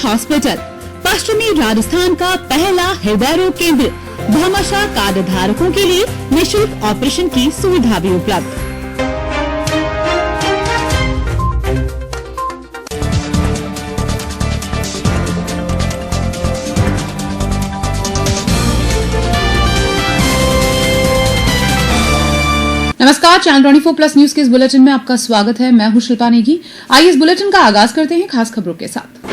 Hospital, पश्चिमी राजस्थान का पहला हृदय रोग केंद्र, भामाशाह कार्ड धारकों के लिए निःशुल्क ऑपरेशन की सुविधा भी उपलब्ध। नमस्कार, चैनल 24+ न्यूज के इस बुलेटिन में आपका स्वागत है। मैं हूं शिल्पा नेगी। आइए इस बुलेटिन का आगाज करते हैं खास खबरों के साथ।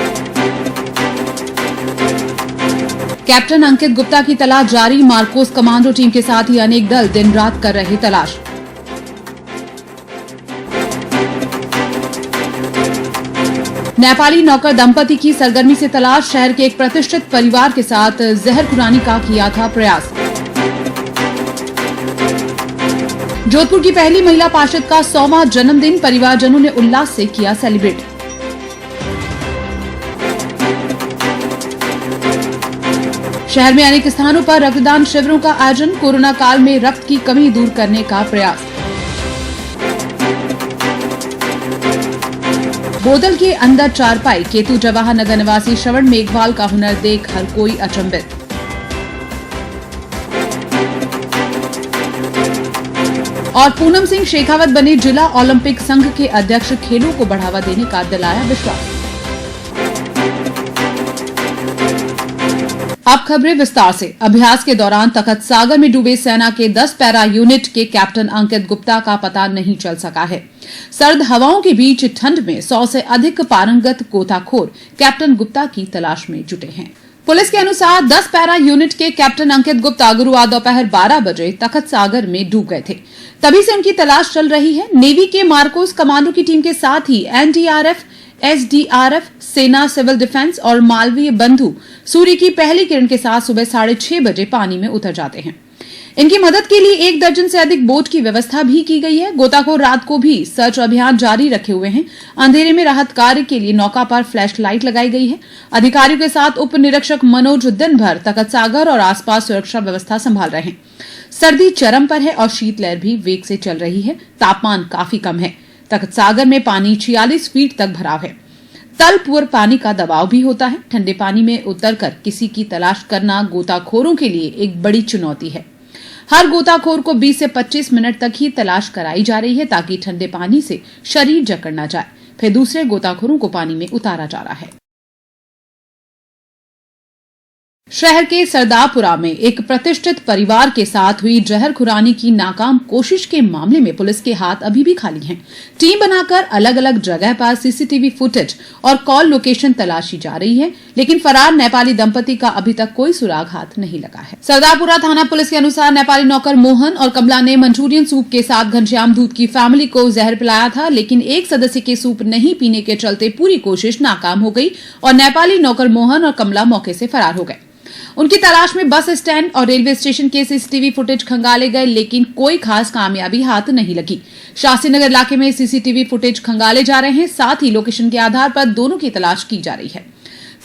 कैप्टन अंकित गुप्ता की तलाश जारी, मार्कोस कमांडो टीम के साथ ही अनेक दल दिन रात कर रहे तलाश। नेपाली नौकर दंपति की सरगर्मी से तलाश, शहर के एक प्रतिष्ठित परिवार के साथ जहरखुरानी का किया था प्रयास। जोधपुर की पहली महिला पार्षद का 100वां जन्मदिन, परिवारजनों ने उल्लास से किया सेलिब्रेट। शहर में अनेक स्थानों पर रक्तदान शिविरों का आयोजन, कोरोना काल में रक्त की कमी दूर करने का प्रयास। बोतल के अंदर चारपाई, केतु जवाहर नगर निवासी श्रवण मेघवाल का हुनर देख हर कोई अचंभित। और पूनम सिंह शेखावत बने जिला ओलंपिक संघ के अध्यक्ष, खेलों को बढ़ावा देने का दिलाया विश्वास। अब खबरें विस्तार से। अभ्यास के दौरान तखत सागर में डूबे सेना के 10 पैरा यूनिट के कैप्टन अंकित गुप्ता का पता नहीं चल सका है। सर्द हवाओं के बीच ठंड में 100 से अधिक पारंगत गोताखोर कैप्टन गुप्ता की तलाश में जुटे हैं। पुलिस के अनुसार 10 पैरा यूनिट के कैप्टन अंकित गुप्ता गुरुवार दोपहर 12 बजे तखत सागर में डूब गए थे। तभी से उनकी तलाश चल रही है। नेवी के मार्कोस कमांडो की टीम के साथ ही एनडीआरएफ, एसडीआरएफ, सेना सिविल डिफेंस और मालवीय बंधु सूर्य की पहली किरण के साथ सुबह 6:30 बजे पानी में उतर जाते हैं। इनकी मदद के लिए 1 दर्जन से अधिक बोट की व्यवस्था भी की गई है। गोताखोर रात को भी सर्च अभियान जारी रखे हुए हैं। अंधेरे में राहत कार्य के लिए नौका पर फ्लैश लाइट लगाई गई है। अधिकारियों के साथ उप निरीक्षक मनोज दिन भर तखत सागर और आसपास सुरक्षा व्यवस्था संभाल रहे हैं। सर्दी चरम पर है और शीतलहर भी वेग से चल रही है। तापमान काफी कम है। तखत सागर में पानी 46 फीट तक भराव है। तलपुर पानी का दबाव भी होता है। ठंडे पानी में उतरकर किसी की तलाश करना गोताखोरों के लिए एक बड़ी चुनौती है। हर गोताखोर को 20 से 25 मिनट तक ही तलाश कराई जा रही है ताकि ठंडे पानी से शरीर जकड़ न जाए। फिर दूसरे गोताखोरों को पानी में उतारा जा रहा है। शहर के सरदारपुरा में एक प्रतिष्ठित परिवार के साथ हुई जहरखुरानी की नाकाम कोशिश के मामले में पुलिस के हाथ अभी भी खाली हैं। टीम बनाकर अलग अलग जगह पर सीसीटीवी फुटेज और कॉल लोकेशन तलाशी जा रही है, लेकिन फरार नेपाली दंपति का अभी तक कोई सुराग हाथ नहीं लगा है। सरदारपुरा थाना पुलिस के अनुसार नेपाली नौकर मोहन और कमला ने मंचूरियन सूप के साथ घनश्याम दूत की फैमिली को जहर पिलाया था, लेकिन एक सदस्य के सूप नहीं पीने के चलते पूरी कोशिश नाकाम हो गई और नेपाली नौकर मोहन और कमला मौके से फरार हो गए। उनकी तलाश में बस स्टैंड और रेलवे स्टेशन के सीसीटीवी फुटेज खंगाले गए, लेकिन कोई खास कामयाबी हाथ नहीं लगी। शास्त्री नगर इलाके में सीसीटीवी फुटेज खंगाले जा रहे हैं। साथ ही लोकेशन के आधार पर दोनों की तलाश की जा रही है।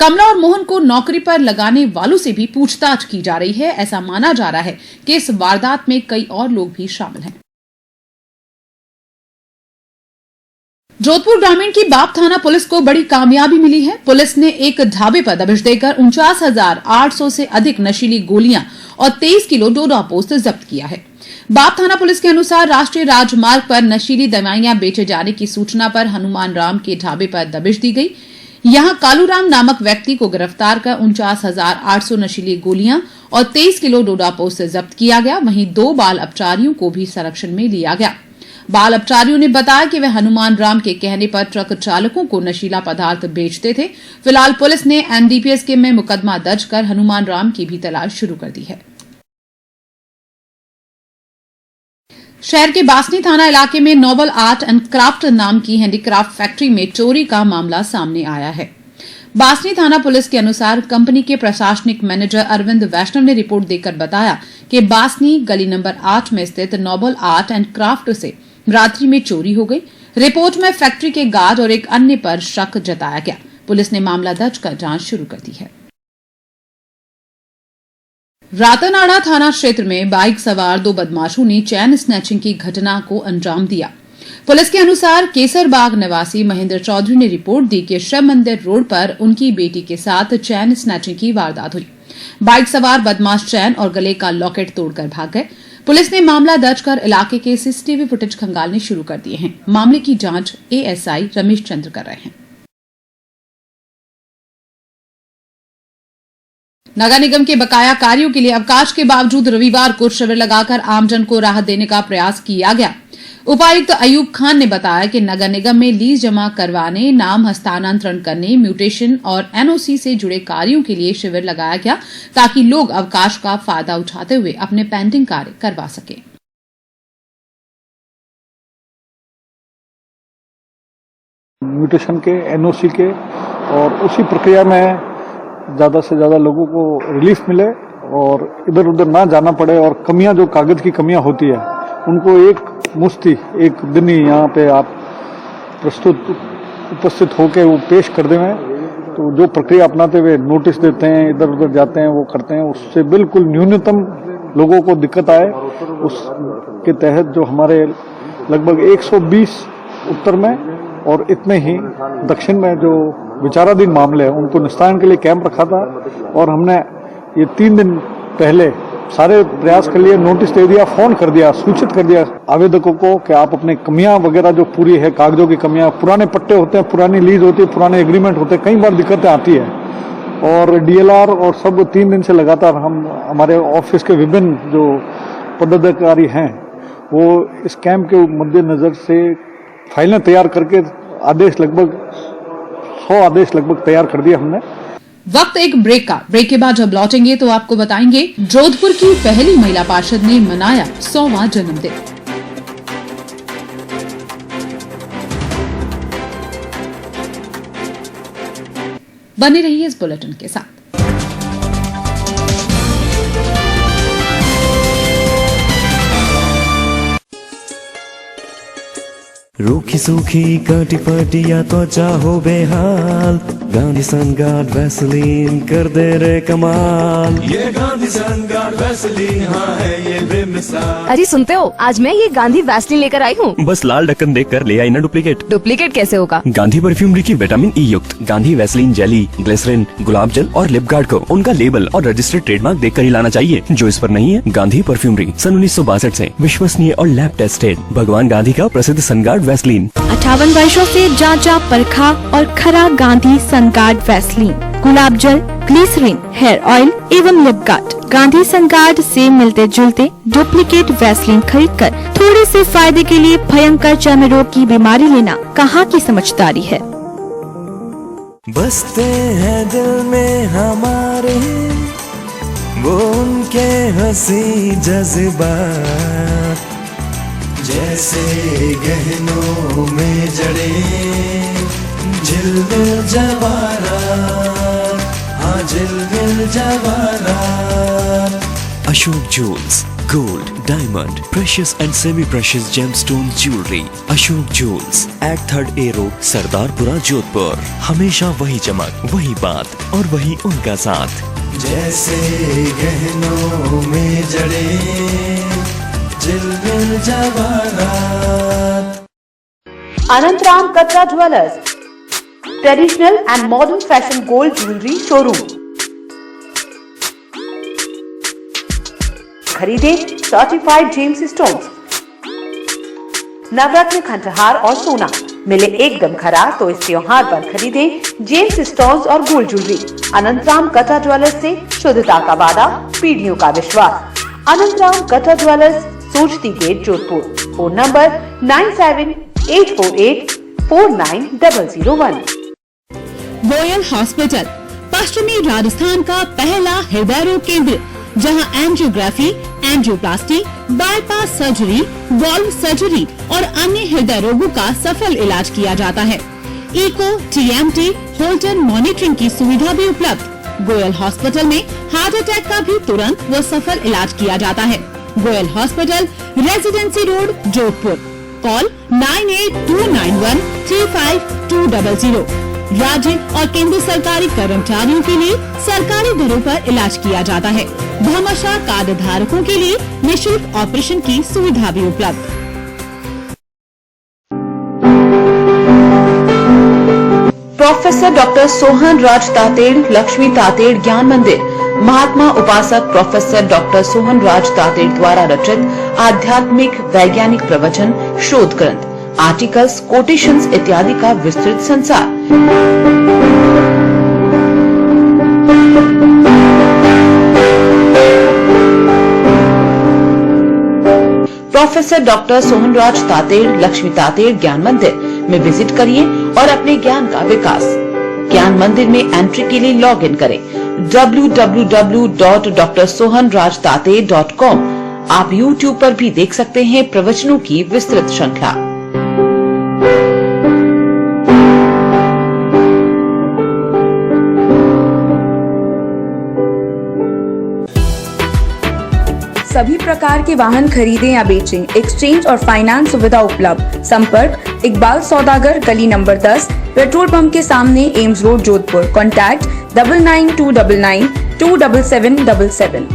कमला और मोहन को नौकरी पर लगाने वालों से भी पूछताछ की जा रही है। ऐसा माना जा रहा है कि इस वारदात में कई और लोग भी शामिल हैं। जोधपुर ग्रामीण की बाप थाना पुलिस को बड़ी कामयाबी मिली है। पुलिस ने एक ढाबे पर दबिश देकर 49,800 से अधिक नशीली गोलियां और 23 किलो डोडा पोस्त जब्त किया है। बाप थाना पुलिस के अनुसार राष्ट्रीय राजमार्ग पर नशीली दवाइयां बेचे जाने की सूचना पर हनुमान राम के ढाबे पर दबिश दी गई। यहां कालूराम नामक व्यक्ति को गिरफ्तार कर 49,800 नशीली गोलियां और 23 किलो डोडा पोस्त जब्त किया गया। वहीं 2 बाल अपचारियों को भी संरक्षण में लिया गया। बाल अपचारियों ने बताया कि वे हनुमान राम के कहने पर ट्रक चालकों को नशीला पदार्थ बेचते थे। फिलहाल पुलिस ने एनडीपीएस के में मुकदमा दर्ज कर हनुमान राम की भी तलाश शुरू कर दी है। शहर के बासनी थाना इलाके में नोबल आर्ट एंड क्राफ्ट नाम की हैंडीक्राफ्ट फैक्ट्री में चोरी का मामला सामने आया है। बासनी थाना पुलिस के अनुसार कंपनी के प्रशासनिक मैनेजर अरविंद वैष्णव ने रिपोर्ट देकर बताया कि बासनी गली नंबर 8 में स्थित नोबल आर्ट एंड क्राफ्ट से रात्रि में चोरी हो गई। रिपोर्ट में फैक्ट्री के गार्ड और एक अन्य पर शक जताया गया। पुलिस ने मामला दर्ज कर जांच शुरू कर दी है। रातानाडा थाना क्षेत्र में बाइक सवार 2 बदमाशों ने चैन स्नैचिंग की घटना को अंजाम दिया। पुलिस के अनुसार केसरबाग निवासी महेंद्र चौधरी ने रिपोर्ट दी कि शिव मंदिर रोड पर उनकी बेटी के साथ चैन स्नैचिंग की वारदात हुई। बाइक सवार बदमाश चैन और गले का लॉकेट तोड़कर भाग गए। पुलिस ने मामला दर्ज कर इलाके के सीसीटीवी फुटेज खंगालने शुरू कर दिए हैं। मामले की जांच एएसआई रमेश चंद्र कर रहे हैं। नगर निगम के बकाया कार्यों के लिए अवकाश के बावजूद रविवार को शिविर लगाकर आमजन को राहत देने का प्रयास किया गया। उपायुक्त अयूब खान ने बताया कि नगर निगम में लीज जमा करवाने, नाम हस्तांतरण करने, म्यूटेशन और एनओसी से जुड़े कार्यों के लिए शिविर लगाया गया ताकि लोग अवकाश का फायदा उठाते हुए अपने पेंडिंग कार्य करवा सकें। म्यूटेशन के, एनओसी के और उसी प्रक्रिया में ज़्यादा से ज़्यादा लोगों को रिलीफ मिले और इधर उधर ना जाना पड़े और कमियां, जो कागज की कमियां होती है, उनको एक मुश्ती एक दिन ही यहाँ पे आप उपस्थित होकर वो पेश कर दें। तो जो प्रक्रिया अपनाते हुए नोटिस देते हैं, इधर उधर जाते हैं, वो करते हैं, उससे बिल्कुल न्यूनतम लोगों को दिक्कत आए, उसके तहत जो हमारे लगभग 120 उत्तर में और इतने ही दक्षिण में जो विचाराधीन मामले हैं उनको निस्तारण के लिए कैंप रखा था। और हमने ये 3 दिन पहले सारे प्रयास के लिए नोटिस दे दिया, फोन कर दिया, सूचित कर दिया आवेदकों को कि आप अपने कमियां वगैरह जो पूरी है, कागजों की कमियां, पुराने पट्टे होते हैं, पुरानी लीज होती है, पुराने एग्रीमेंट होते हैं, कई बार दिक्कतें आती है। और डीएलआर और सब 3 दिन से लगातार हम हमारे ऑफिस के विभिन्न जो पदाधिकारी हैं वो इस कैंप के मद्देनजर से फाइलें तैयार करके आदेश लगभग 100 आदेश लगभग तैयार कर दिया हमने। वक्त एक ब्रेक का। ब्रेक के बाद जब लौटेंगे तो आपको बताएंगे जोधपुर की पहली महिला पार्षद ने मनाया 100वां जन्मदिन। बने रहिए इस बुलेटिन के साथ। रूखी सूखी काटी पाटिया त्वचा हो बेहाल, गांधी सनगार्ड वैसलीन कर दे रे कमाल। ये गांधी सनगार्ड वैसलीन, हाँ है ये बेमिसाल। अरे सुनते हो, आज मैं ये गांधी वैसलीन लेकर आई हूँ। बस लाल ढक्कन देख कर ले आई ना डुप्लीकेट। डुप्लीकेट कैसे होगा? गांधी परफ्यूमरी की विटामिन ई युक्त गांधी वैसलीन जेली, ग्लिसरीन, गुलाब जल और लिप गार्ड को उनका लेबल और रजिस्टर्ड ट्रेडमार्क देख कर ही लाना चाहिए। जो इस पर नहीं है, गांधी परफ्यूमरी सन 1962 से विश्वसनीय और लैब टेस्टेड भगवान गांधी का प्रसिद्ध सनगार्ड वैसलीन। 58 वर्षों से जांचा, परखा और खरा गांधी सनगार्ड वैसलीन, गुलाब जल, ग्लिसरीन, हेयर ऑयल एवं लिप गार्ड। गांधी सनगार्ड से मिलते जुलते डुप्लीकेट वैसलीन खरीदकर थोड़े से फायदे के लिए भयंकर चर्म रोग की बीमारी लेना कहाँ की समझदारी है। बसते हैं दिल में हमारे वो उनके हंसी जज्बात, जैसे गहनों में जड़े झिलमिल जवाहरात, हाँ झिलमिल जवाहरात। Ashok jewels, gold, diamond, precious and semi precious gemstone jewellery. Ashok jewels, act 3rd A road, Sardarpura, Jodhpur. हमेशा वही चमक, वही बात और वही उनका साथ। जैसे गहनों में जड़े झिलमिल जवाहरात। Anantaram Katra jewellers, traditional and modern fashion gold jewellery showroom. खरीदे सर्टिफाइड जेम्स स्टोन्स, नवरत्न खंडहार और सोना मिले एकदम खरा, तो इस त्योहार पर खरीदे जेम्स स्टोन्स और gold jewellery. Anantaram Katra jewellers से शुद्धता का वादा, पीढ़ियों का विश्वास। Anantaram Katra jewellers, Sojati gate, Jodhpur. Phone number 9784849001। Goyal hospital, पश्चिमी राजस्थान का पहला हृदय रोग केंद्र, जहां angiography, angioplasty, bypass surgery, valve surgery और अन्य हृदय रोगों का सफल इलाज किया जाता है। इको, टीएमटी, होल्टर मॉनिटरिंग की सुविधा भी उपलब्ध। गोयल हॉस्पिटल में हार्ट अटैक का भी तुरंत व सफल इलाज किया जाता है। Goyal hospital, residency road, Jodhpur. Call 9829135200। राज्य और केंद्र सरकारी कर्मचारियों के लिए सरकारी दरों पर इलाज किया जाता है। भामाशाह कार्ड धारकों के लिए निःशुल्क ऑपरेशन की सुविधा भी उपलब्ध। प्रोफेसर डॉक्टर सोहन राज तातेड़ लक्ष्मी तातेड़ ज्ञान मंदिर महात्मा उपासक प्रोफेसर डॉक्टर सोहन राज तातेड़ द्वारा रचित आध्यात्मिक वैज्ञानिक प्रवचन, शोध ग्रंथ, आर्टिकल्स, कोटेशंस इत्यादि का विस्तृत संसार। प्रोफेसर डॉक्टर सोहन राज तातेड़ लक्ष्मी तातेड़ ज्ञान मंदिर में विजिट करिए और अपने ज्ञान का विकास। ज्ञान मंदिर में एंट्री के लिए लॉग इन करें www.drsohanrajtate.com। आप YouTube पर भी देख सकते हैं प्रवचनों की विस्तृत श्रृंखला। सभी प्रकार के वाहन खरीदें या बेचें, एक्सचेंज और फाइनेंस सुविधा उपलब्ध। संपर्क इकबाल सौदागर, गली नंबर 10, पेट्रोल पंप के सामने, एम्स रोड, जोधपुर। कॉन्टैक्ट 9929927777।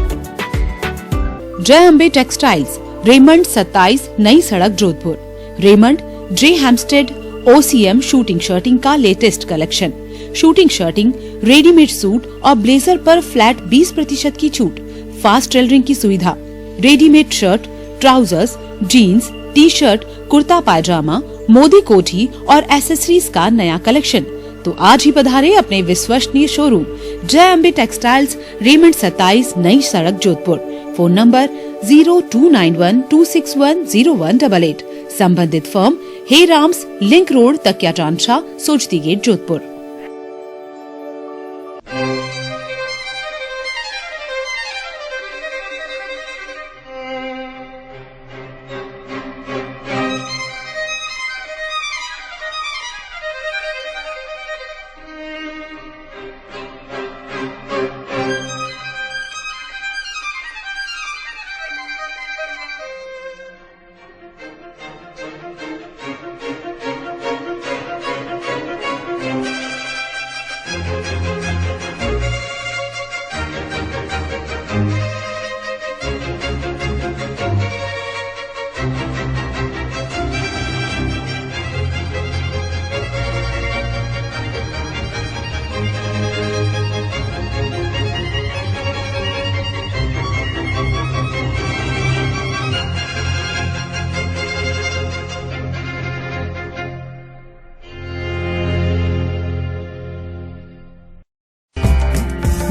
जय अम्बे टेक्सटाइल्स, रेमंड 27, नई सड़क, Jodhpur. Raymond, J Hampstead, OCM suiting shirting का latest collection. Suiting shirting, readymade suit और ब्लेजर पर फ्लैट 20% की छूट, फास्ट टेलरिंग की सुविधा, readymade shirt, trousers, jeans, T shirt, kurta pyjama, Modi kothi और एसेसरीज का नया कलेक्शन। तो आज ही पधारे अपने विश्वसनीय शोरूम जय अम्बे टेक्सटाइल्स, रेमंड 27, नई सड़क, जोधपुर। Phone number 029126100188। संबंधित फर्म हे राम्स, लिंक रोड, तकिया चांदशाह, सोचती गेट, जोधपुर।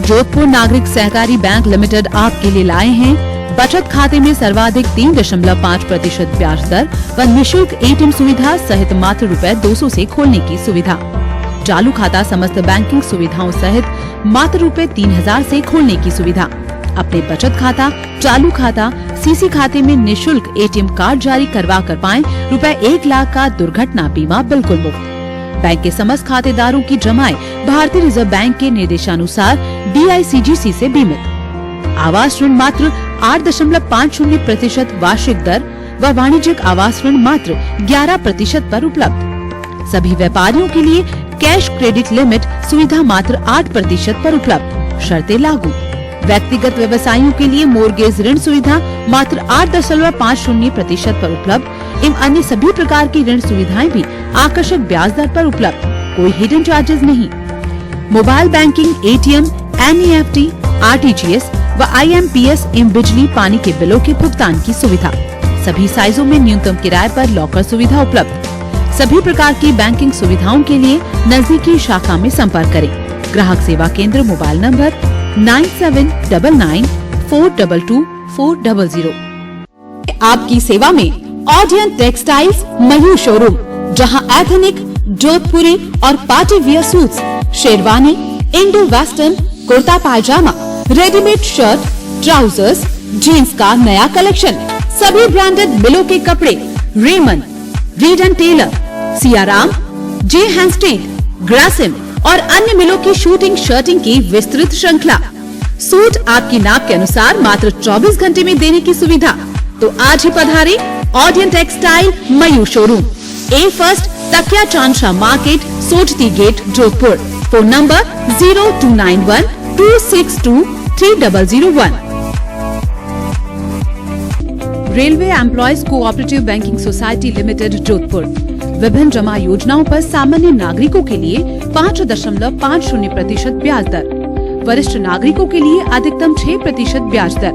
जोधपुर नागरिक सहकारी बैंक लिमिटेड आपके लिए लाए हैं बचत खाते में सर्वाधिक 3.5% ब्याज दर व निःशुल्क ATM सुविधा सहित मात्र ₹200 से खोलने की सुविधा। चालू खाता समस्त बैंकिंग सुविधाओं सहित मात्र ₹3000 से खोलने की सुविधा। अपने बचत खाता, चालू खाता, CC खाते में निःशुल्क ATM कार्ड जारी करवा कर पाएं ₹1 लाख का दुर्घटना बीमा बिल्कुल मुफ्त। बैंक के समस्त खातेदारों की जमाएं भारतीय रिजर्व बैंक के निर्देशानुसार DICGC से बीमित। आवास ऋण मात्र 8.50% वार्षिक दर व वाणिज्यिक आवास ऋण मात्र 11% पर उपलब्ध। सभी व्यापारियों के लिए कैश क्रेडिट लिमिट सुविधा मात्र 8% पर उपलब्ध। शर्तें लागू। व्यक्तिगत व्यवसायियों के लिए मोर्गेज ऋण सुविधा मात्र 8.50% पर उपलब्ध एवं अन्य सभी प्रकार की ऋण सुविधाएं भी आकर्षक ब्याज दर पर उपलब्ध। कोई हिडन चार्जेस नहीं। Mobile banking, ATM, NEFT, RTGS व IMPS एवं बिजली पानी के बिलों के भुगतान की सुविधा। सभी साइजों में न्यूनतम किराए पर लॉकर सुविधा उपलब्ध। सभी प्रकार की बैंकिंग सुविधाओं के लिए नजदीकी शाखा में संपर्क करें। ग्राहक सेवा केंद्र, मोबाइल नंबर 9799422400। आपकी सेवा में ऑडियन टेक्सटाइल्स मयूर शोरूम, जहां एथनिक, जोधपुरी और party wear suits, sherwani, Indo western, kurta pyjama, readymade shirt, trousers, jeans का नया कलेक्शन, सभी ब्रांडेड मिलों के कपड़े, Raymond, Reid and Taylor, Siyaram, J Hampstead, Grasim और अन्य मिलों की शूटिंग शर्टिंग की विस्तृत श्रृंखला। सूट आपकी नाप के अनुसार मात्र 24 घंटे में देने की सुविधा। तो आज ही पधारे ऑडियन टेक्सटाइल मयूर showroom, A1, Takiya Chandshah market, Sojati gate, Jodhpur. Phone number 0291262301। Railway employees cooperative banking society limited, Jodhpur. विभिन्न जमा योजनाओं पर सामान्य नागरिकों के लिए 5.50% ब्याज दर, वरिष्ठ नागरिकों के लिए अधिकतम 6% ब्याज दर।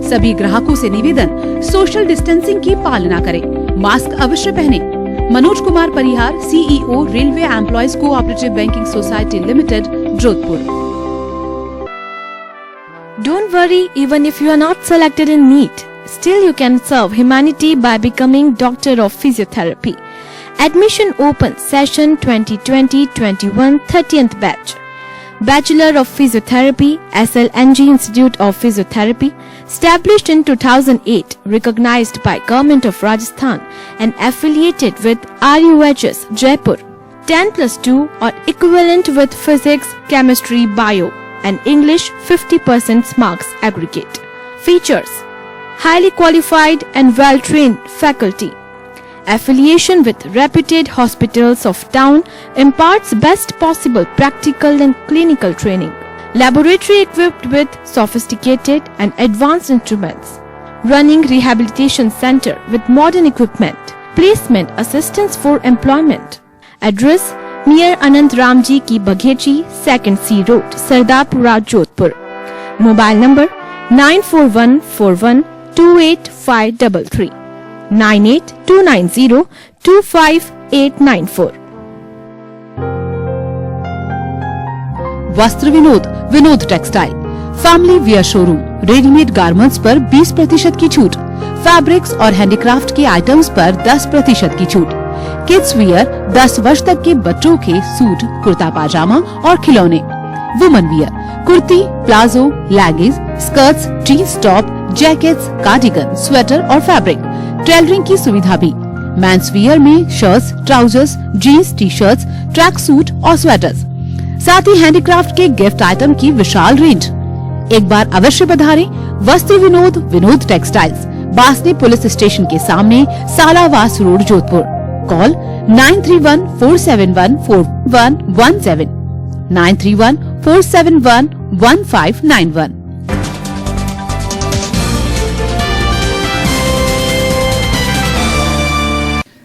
सभी ग्राहकों से निवेदन, सोशल डिस्टेंसिंग की पालना करें, मास्क अवश्य पहने। Manoj Kumar Parihar, CEO, railway employees cooperative banking society limited, Jodhpur. Don't worry, even if you are not selected in NEET, still you can serve humanity by becoming Doctor of Physiotherapy. Admission open session 2020-21 30th batch. Bachelor of Physiotherapy, SLNG Institute of Physiotherapy, established in 2008, recognized by Government of Rajasthan and affiliated with RUHS Jaipur. 10+2 or equivalent with Physics, Chemistry, Bio and English 50% marks aggregate. Features: highly qualified and well-trained faculty. Affiliation with reputed hospitals of town imparts best possible practical and clinical training. Laboratory equipped with sophisticated and advanced instruments. Running rehabilitation center with modern equipment. Placement assistance for employment. Address: near Anant Ramji Ki Baghechi, 2nd C Road, Sardarpura, Jodhpur. Mobile number 9414128533, 9829025894. वस्त्र Vinod, Vinod textile, family wear showroom, readymade garments पर 20% की छूट, fabrics और handicraft के items पर 10% की छूट, kids wear 10 वर्ष तक के बच्चों के सूट, कुर्ता पाजामा और खिलौने, women wear, kurti, palazzo, leggings, skirts, jeans top, jackets, cardigan, sweater और फैब्रिक, टेलरिंग की सुविधा भी। मेंस वियर में shirts, trousers, jeans, T shirts, track suit और स्वेटर्स, साथ ही हैंडीक्राफ्ट के गिफ्ट आइटम की विशाल रेंज। एक बार अवश्य पधारें Vastra Vinod, Vinod textiles, Basni police station के सामने, Salawas road, Jodhpur. Call 9314714117, 9314711591।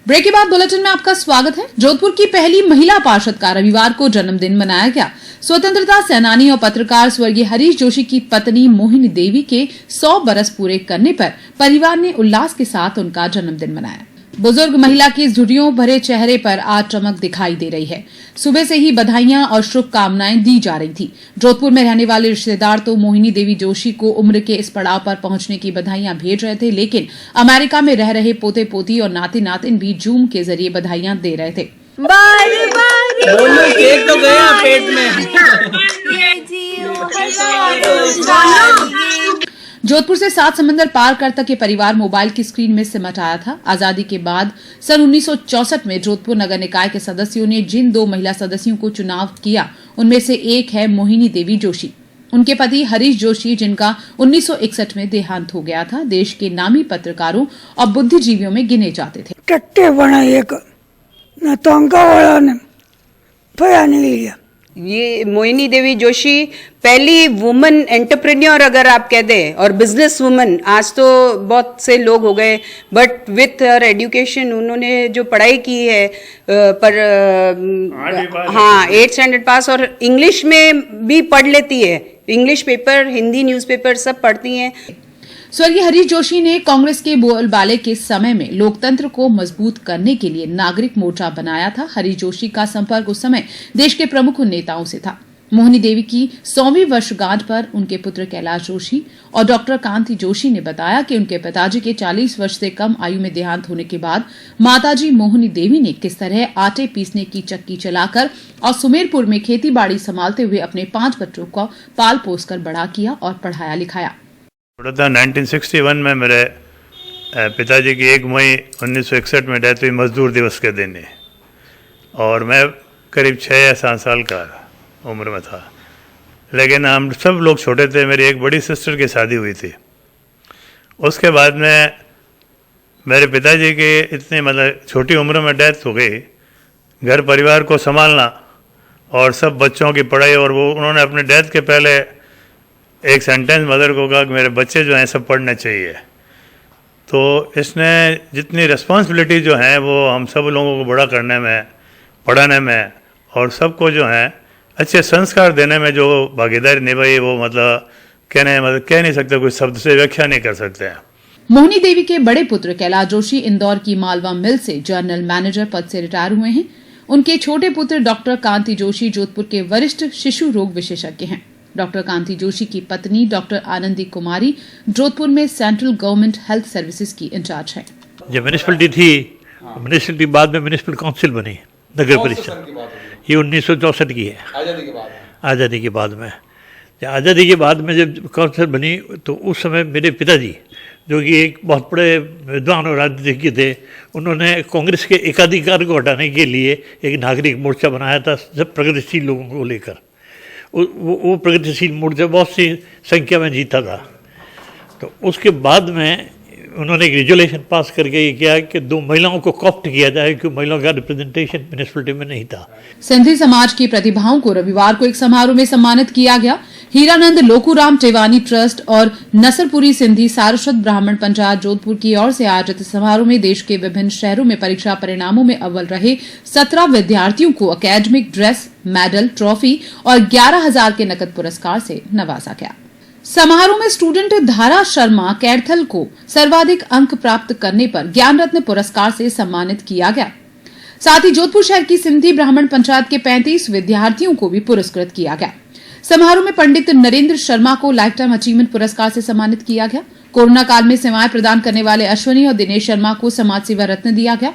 Break के बाद बुलेटिन में आपका स्वागत है। जोधपुर की पहली महिला पार्षद का रविवार को जन्मदिन मनाया गया। स्वतंत्रता सेनानी और पत्रकार स्वर्गीय हरीश जोशी की पत्नी मोहिनी देवी के 100 बरस पूरे करने पर परिवार ने उल्लास के साथ उनका जन्मदिन मनाया। बुजुर्ग महिला के झुर्रियों भरे चेहरे पर आज चमक दिखाई दे रही है। सुबह से ही बधाइयां और शुभकामनाएं दी जा रही थी। जोधपुर में रहने वाले रिश्तेदार तो मोहिनी देवी जोशी को उम्र के इस पड़ाव पर पहुंचने की बधाइयां भेज रहे थे, लेकिन अमेरिका में रह रहे पोते पोती और नाती नातिन भी जूम के जरिए बधाइयां दे रहे थे। केक तो गया पेट में। जोधपुर से 7 समंदर पार कर तक ये परिवार मोबाइल की स्क्रीन में सिमट आया था। आजादी के बाद सन 1964 में जोधपुर नगर निकाय के सदस्यों ने जिन 2 महिला सदस्यों को चुनाव किया, उनमें से एक है मोहिनी देवी जोशी। उनके पति हरीश जोशी, जिनका 1961 में देहांत हो गया था, देश के नामी पत्रकारों और बुद्धिजीवियों में गिने जाते थे। टट्टे बना एक न तंका वाला ने फया नहीं लिया। ये मोहिनी देवी जोशी पहली वुमन एंटरप्रेन्योर अगर आप कह दें, और बिजनेस वुमन। आज तो बहुत से लोग हो गए, बट विथ हर एजुकेशन उन्होंने जो पढ़ाई की है पर 8th स्टैंडर्ड पास, और इंग्लिश में भी पढ़ लेती है। इंग्लिश पेपर, हिंदी न्यूज़पेपर सब पढ़ती हैं। स्वर्गीय हरीश जोशी ने कांग्रेस के बोलबाले के समय में लोकतंत्र को मजबूत करने के लिए नागरिक मोर्चा बनाया था। हरीश जोशी का संपर्क उस समय देश के प्रमुख नेताओं से था। मोहिनी देवी की 100वीं वर्षगांठ पर उनके पुत्र कैलाश जोशी और डॉक्टर कांति जोशी ने बताया कि उनके पिताजी के 40 वर्ष से कम आयु में देहांत होने के बाद माताजी मोहिनी देवी ने किस तरह आटे पीसने की चक्की चलाकर और सुमेरपुर में खेती बाड़ी संभालते हुए अपने 5 बच्चों को पाल पोस कर बड़ा किया और पढ़ाया लिखाया। 1961 में मेरे पिताजी की 1 मई 1961 में डेथ हुई, मजदूर दिवस के दिन ही, और मैं करीब 6 या 7 साल का उम्र में था। लेकिन हम सब लोग छोटे थे। मेरी एक बड़ी सिस्टर की शादी हुई थी। उसके बाद में मेरे पिताजी की इतनी मतलब छोटी उम्र में डेथ हो गई। घर परिवार को संभालना और सब बच्चों की पढ़ाई, और वो उन्होंने अपने डेथ के पहले एक सेंटेंस मदर को कहा कि मेरे बच्चे जो हैं सब पढ़ने चाहिए। तो इसने जितनी रिस्पॉन्सिबिलिटी जो है वो हम सब लोगों को बड़ा करने में, पढ़ाने में और सबको जो है अच्छे संस्कार देने में जो भागीदारी निभाई वो मतलब कह नहीं सकते, कोई शब्द से व्याख्या नहीं कर सकते हैं। मोहिनी देवी के बड़े पुत्र कैलाश जोशी इंदौर की मालवा मिल से जनरल मैनेजर पद से रिटायर हुए हैं। उनके छोटे पुत्र डॉक्टर कांति जोशी जोधपुर के वरिष्ठ शिशु रोग विशेषज्ञ हैं। डॉक्टर कांति जोशी की पत्नी डॉक्टर आनंदी कुमारी जोधपुर में सेंट्रल गवर्नमेंट हेल्थ सर्विसेज की इंचार्ज हैं। जब म्यूनिसिपलिटी थी, म्यूनिसिपलिटी बाद में म्यूनिसिपल काउंसिल बनी, नगर परिषद, ये 1964 की है, आज़ादी के बाद में। आज़ादी के बाद में जब काउंसिल बनी तो उस समय मेरे पिताजी, जो कि एक बहुत बड़े विद्वान और राजनीतिज्ञ थे, उन्होंने कांग्रेस के एकाधिकार को हटाने के लिए एक नागरिक मोर्चा बनाया था सब प्रगतिशील लोगों को लेकर। वो प्रगतिशील मोर्चा बहुत सी संख्या में जीता था। तो उसके बाद में उन्होंने एक रेजोल्यूशन पास करके ये किया कि 2 महिलाओं को कॉप्ट किया जाए, क्योंकि महिलाओं का रिप्रेजेंटेशन म्यूनिसिपलिटी में नहीं था। सिंधी समाज की प्रतिभाओं को रविवार को एक समारोह में सम्मानित किया गया। हीरानंद लोकूराम टेवानी ट्रस्ट और नसरपुरी सिंधी सारस्वत ब्राह्मण पंचायत जोधपुर की ओर से आयोजित समारोह में देश के विभिन्न शहरों में परीक्षा परिणामों में अव्वल रहे 17 विद्यार्थियों को अकेडमिक ड्रेस, मेडल, ट्रॉफी और 11,000 के नकद पुरस्कार से नवाजा गया। समारोह में स्टूडेंट धारा शर्मा कैरथल को सर्वाधिक अंक प्राप्त करने पर ज्ञान रत्न पुरस्कार से सम्मानित किया गया। साथ ही जोधपुर शहर की सिंधी ब्राह्मण पंचायत के 35 विद्यार्थियों को भी पुरस्कृत किया गया। समारोह में पंडित नरेंद्र शर्मा को लाइफ टाइम अचीवमेंट पुरस्कार से सम्मानित किया गया। कोरोना काल में सेवाएं प्रदान करने वाले अश्विनी और दिनेश शर्मा को समाज सेवा रत्न दिया गया।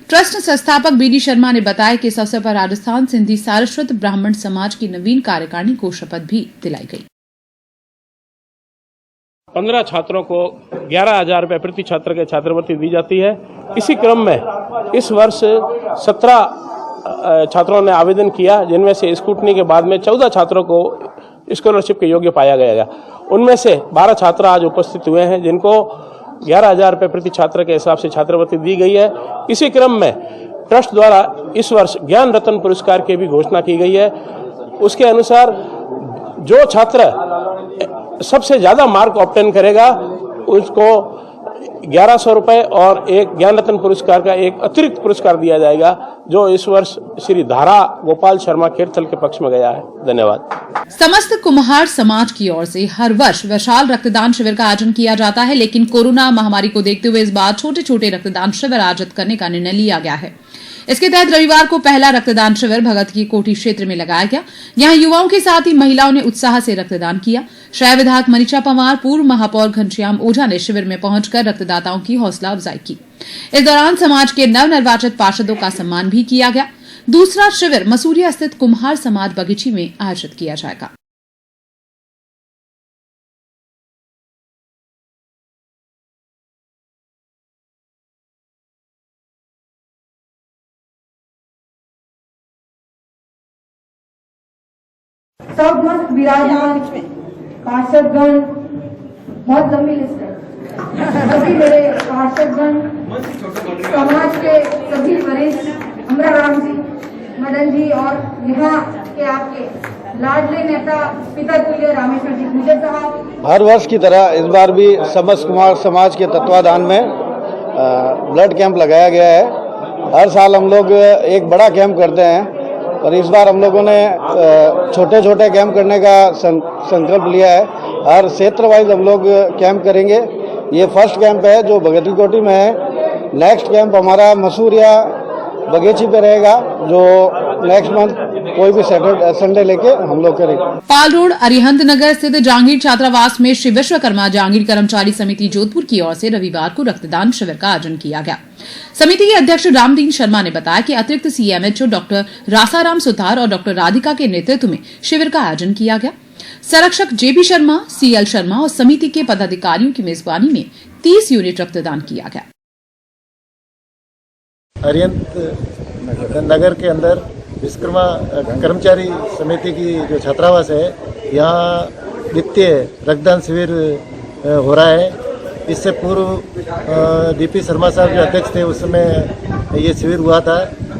ट्रस्ट संस्थापक बीडी शर्मा ने बताया कि इस अवसर पर राजस्थान सिंधी सारस्वत ब्राह्मण समाज की नवीन कार्यकारिणी को शपथ भी दिलाई गई। 15 छात्रों को 11,000 रुपये प्रति छात्र के छात्रवृत्ति दी जाती है। इसी क्रम में इस वर्ष 17 छात्रों ने आवेदन किया, जिनमें से स्क्रूटनी के बाद में 14 छात्रों को स्कॉलरशिप के योग्य पाया गया। उनमें से 12 छात्र आज उपस्थित हुए हैं, जिनको 11,000 रुपये प्रति छात्र के हिसाब से छात्रवृत्ति दी गई है। इसी क्रम में ट्रस्ट द्वारा इस वर्ष ज्ञान रत्न पुरस्कार की भी घोषणा की गई है। उसके अनुसार जो छात्र सबसे ज्यादा मार्क ऑब्टेन करेगा उसको 1100 रुपये और एक ज्ञान रत्न पुरस्कार का एक अतिरिक्त पुरस्कार दिया जाएगा, जो इस वर्ष श्री धारा गोपाल शर्मा खेरथल के पक्ष में गया है। धन्यवाद। समस्त कुम्हार समाज की ओर से हर वर्ष विशाल रक्तदान शिविर का आयोजन किया जाता है, लेकिन कोरोना महामारी को देखते हुए इस बार छोटे छोटे रक्तदान शिविर आयोजित करने का निर्णय लिया गया है। इसके तहत रविवार को पहला रक्तदान शिविर भगत की कोठी क्षेत्र में लगाया गया। यहां युवाओं के साथ ही महिलाओं ने उत्साह से रक्तदान किया। शहर विधायक मनीषा पंवार, पूर्व महापौर घनश्याम ओझा ने शिविर में पहुंचकर रक्तदाताओं की हौसला अफजाई की। इस दौरान समाज के नवनिर्वाचित पार्षदों का सम्मान भी किया गया। दूसरा शिविर मसूरिया स्थित कुम्हार समाज बगीची में आयोजित किया जाएगा। सब मस्त विराजमान पार्षदगण, बहुत लंबी लिस्ट है। सभी मेरे पार्षदगण, समाज के सभी वरिष्ठ, अमराराम जी, मदन जी और यहाँ के आपके लाडले नेता पिता तुल्य रामेश्वर जी पूजन साहब। हर वर्ष की तरह इस बार भी समस्त कुमार समाज के तत्वाधान में ब्लड कैंप लगाया गया है। हर साल हम लोग एक बड़ा कैंप करते हैं और इस बार हम लोगों ने छोटे छोटे कैंप करने का संकल्प लिया है। हर क्षेत्र वाइज हम लोग कैंप करेंगे। ये फर्स्ट कैंप है जो भगत की कोठी में है। नेक्स्ट कैंप हमारा मसूरिया बगीची पे रहेगा, जो नेक्स्ट मंथ कोई भी सैटरडे संडे लेके हम लोग करेंगे। पाल रोड अरिहंत नगर स्थित जहांगीर छात्रावास में श्री विश्वकर्मा जहांगीर कर्मचारी समिति जोधपुर की ओर से रविवार को रक्तदान शिविर का आयोजन किया गया। समिति के अध्यक्ष रामदीन शर्मा ने बताया कि अतिरिक्त सीएमएचओ डॉक्टर रासाराम सुतार और डॉक्टर राधिका के नेतृत्व में शिविर का आयोजन किया गया। संरक्षक जेपी शर्मा, सीएल शर्मा और समिति के पदाधिकारियों की मेजबानी में 30 यूनिट रक्तदान किया गया। अरिहंत नगर के अंदर विश्वकर्मा कर्मचारी समिति की जो छात्रावास है, यहाँ नित्य रक्तदान शिविर हो रहा है। इससे पूर्व डीपी शर्मा साहब जो अध्यक्ष थे उस समय ये शिविर हुआ था।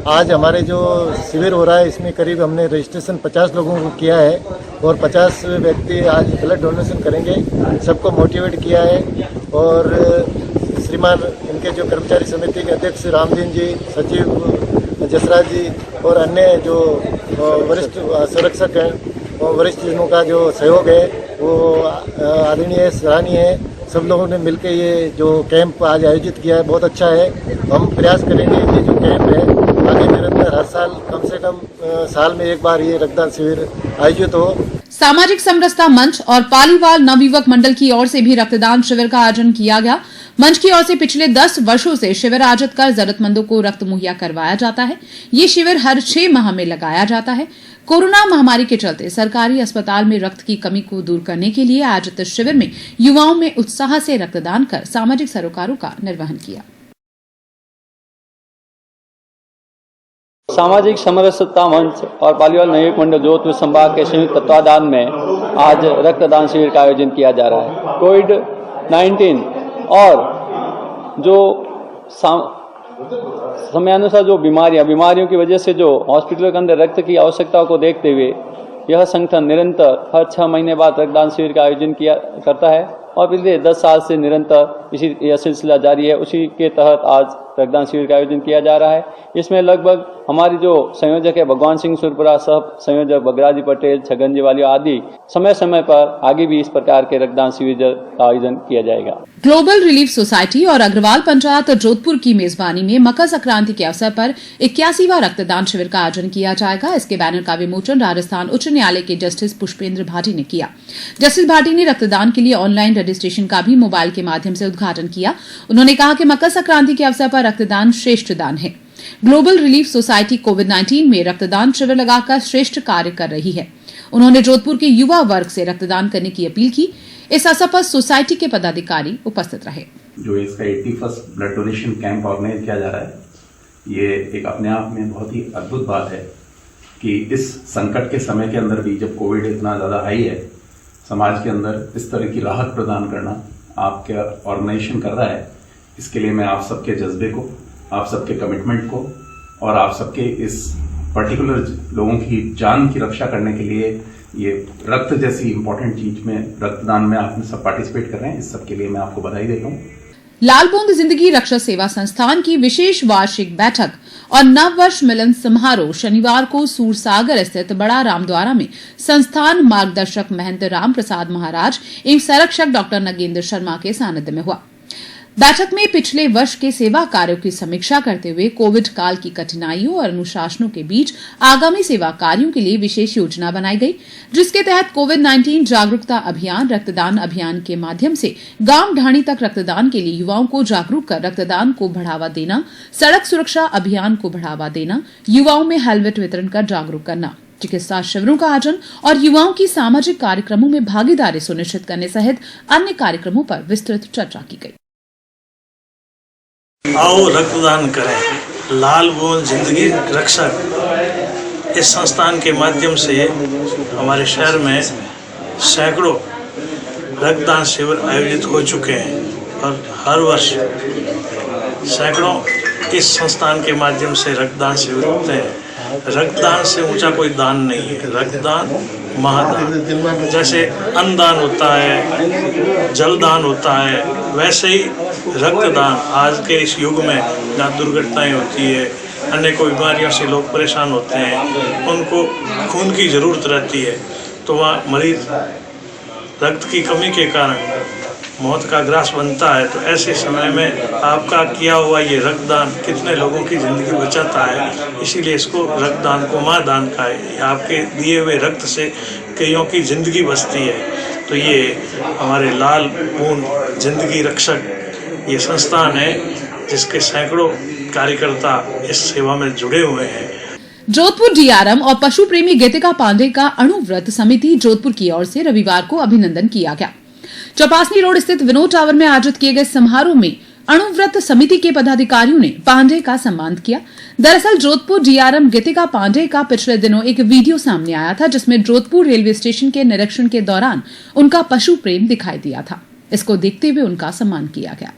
आज हमारे जो शिविर हो रहा है इसमें करीब हमने रजिस्ट्रेशन 50 लोगों को किया है और 50 व्यक्ति आज ब्लड डोनेशन करेंगे। सबको मोटिवेट किया है और श्रीमान इनके जो कर्मचारी समिति के अध्यक्ष रामदीन जी, सचिव जसराज जी और अन्य जो वरिष्ठ संरक्षक हैं और वरिष्ठ जनों का जो सहयोग है वो आदरणीय, सराहनीय है। सब लोगों ने मिलकर ये जो कैंप आज आयोजित किया है बहुत अच्छा है। हम प्रयास करेंगे कि जो कैंप है आगे निरंतर हर साल कम से कम साल में एक बार ये रक्तदान शिविर आयोजित हो। सामाजिक समरसता मंच और पालीवाल नवयुवक मंडल की ओर से भी रक्तदान शिविर का आयोजन किया गया। मंच की ओर से पिछले 10 वर्षों से शिविर आयोजित कर जरूरतमंदों को रक्त मुहैया करवाया जाता है। ये शिविर हर 6 माह में लगाया जाता है। कोरोना महामारी के चलते सरकारी अस्पताल में रक्त की कमी को दूर करने के लिए आयोजित शिविर में युवाओं में उत्साह से रक्तदान कर सामाजिक सरोकारों का निर्वहन किया। सामाजिक समरसता मंच और पालीवाल नवयुवक मंडल जोधपुर संभाग के संयुक्त तत्वाधान में आज रक्तदान शिविर का आयोजन किया जा रहा है। कोविड-19 और जो समयानुसार जो बीमारियों की वजह से जो हॉस्पिटलों के अंदर रक्त की आवश्यकताओं को देखते हुए यह संगठन निरंतर हर 6 महीने बाद रक्तदान शिविर का आयोजन करता है और पिछले 10 साल से निरंतर यह सिलसिला जारी है। उसी के तहत आज रक्तदान शिविर का आयोजन किया जा रहा है। इसमें लगभग हमारी जो संयोजक है भगवान सिंह सुरपुरा, सब संयोजक बगराजी पटेल, छगन जी वालिया आदि समय समय पर आगे भी इस प्रकार के रक्तदान शिविर का आयोजन किया जाएगा। ग्लोबल रिलीफ सोसाइटी और अग्रवाल पंचायत जोधपुर की मेजबानी में मकर संक्रांति के अवसर पर 81वां रक्तदान शिविर का आयोजन किया जाएगा। इसके बैनर का विमोचन राजस्थान उच्च न्यायालय के जस्टिस पुष्पेंद्र भाटी ने किया। जस्टिस भाटी ने रक्तदान के लिए ऑनलाइन रजिस्ट्रेशन का भी मोबाइल के माध्यम से उद्घाटन किया। उन्होंने कहा कि मकर संक्रांति के अवसर पर रक्तदान श्रेष्ठ दान है। ग्लोबल रिलीफ सोसाइटी कोविड-19 में रक्तदान शिविर लगाकर श्रेष्ठ कार्य कर रही है। उन्होंने जोधपुर के युवा वर्ग से रक्तदान करने की अपील की। इस अवसर पर सोसाइटी के पदाधिकारी उपस्थित रहे। जो इसका 81st blood donation camp organise किया जा रहा है, ये एक अपने आप में बहुत ही अद्भुत बात है कि इस संकट के समय के अंदर भी जब कोविड इतना ज्यादा हाई है, समाज के अंदर इस तरह की राहत प्रदान करना आपका ऑर्गेनाइजेशन कर रहा है। इसके लिए मैं आप सबके जज्बे को, आप सबके कमिटमेंट को और आप सबके इस पर्टिकुलर लोगों की जान की रक्षा करने के लिए ये रक्त जैसी इंपॉर्टेंट चीज में रक्तदान में आप सब पार्टिसिपेट कर रहे हैं, इस सब के लिए मैं आपको बधाई देता हूँ। लाल बूंद जिंदगी रक्षा सेवा संस्थान की विशेष वार्षिक बैठक और नववर्ष मिलन समारोह शनिवार को सूरसागर स्थित बड़ा रामद्वारा में संस्थान मार्गदर्शक महंत राम प्रसाद महाराज एवं संरक्षक डॉक्टर नगेंद्र शर्मा के सानिध्य में हुआ। बैठक में पिछले वर्ष के सेवा कार्यों की समीक्षा करते हुए कोविड काल की कठिनाइयों और अनुशासनों के बीच आगामी सेवा कार्यों के लिए विशेष योजना बनाई गई, जिसके तहत कोविड-19 जागरूकता अभियान, रक्तदान अभियान के माध्यम से गांव ढाणी तक रक्तदान के लिए युवाओं को जागरूक कर रक्तदान को बढ़ावा देना, सड़क सुरक्षा अभियान को बढ़ावा देना, युवाओं में हेलमेट वितरण कर जागरूक करना, चिकित्सा शिविरों का आयोजन और युवाओं की सामाजिक कार्यक्रमों में भागीदारी सुनिश्चित करने सहित अन्य कार्यक्रमों पर विस्तृत चर्चा की गई। आओ रक्तदान करें, लाल बूंद जिंदगी रक्षक इस संस्थान के माध्यम से हमारे शहर में सैकड़ों रक्तदान शिविर आयोजित हो चुके हैं और हर वर्ष सैकड़ों इस संस्थान के माध्यम से रक्तदान शिविर होते हैं। रक्तदान से ऊंचा कोई दान नहीं है। रक्तदान महादान, जैसे अन्नदान होता है, जलदान होता है, वैसे ही रक्तदान आज के इस युग में जहाँ दुर्घटनाएं होती है, अनेकों बीमारियों से लोग परेशान होते हैं, उनको खून की ज़रूरत रहती है, तो वहाँ मरीज रक्त की कमी के कारण मौत का ग्रास बनता है। तो ऐसे समय में आपका किया हुआ ये रक्तदान कितने लोगों की ज़िंदगी बचाता है, इसीलिए इसको रक्तदान को माँ दान का है। आपके दिए हुए रक्त से कईयों की ज़िंदगी बचती है। तो ये हमारे लाल बूंद जिंदगी रक्षक ये संस्थान है जिसके सैकड़ों कार्यकर्ता इस सेवा में जुड़े हुए हैं। जोधपुर डीआरएम और पशु प्रेमी गीतिका पांडे का अणुव्रत समिति जोधपुर की ओर से रविवार को अभिनंदन किया गया। चौपासनी रोड स्थित विनोद टावर में आयोजित किए गए समारोह में अणुव्रत समिति के पदाधिकारियों ने पांडे का सम्मान किया। दरअसल जोधपुर डीआरएम गीतिका पांडे का पिछले दिनों एक वीडियो सामने आया था, जिसमें जोधपुर रेलवे स्टेशन के निरीक्षण के दौरान उनका पशु प्रेम दिखाई दिया था। इसको देखते हुए उनका सम्मान किया गया।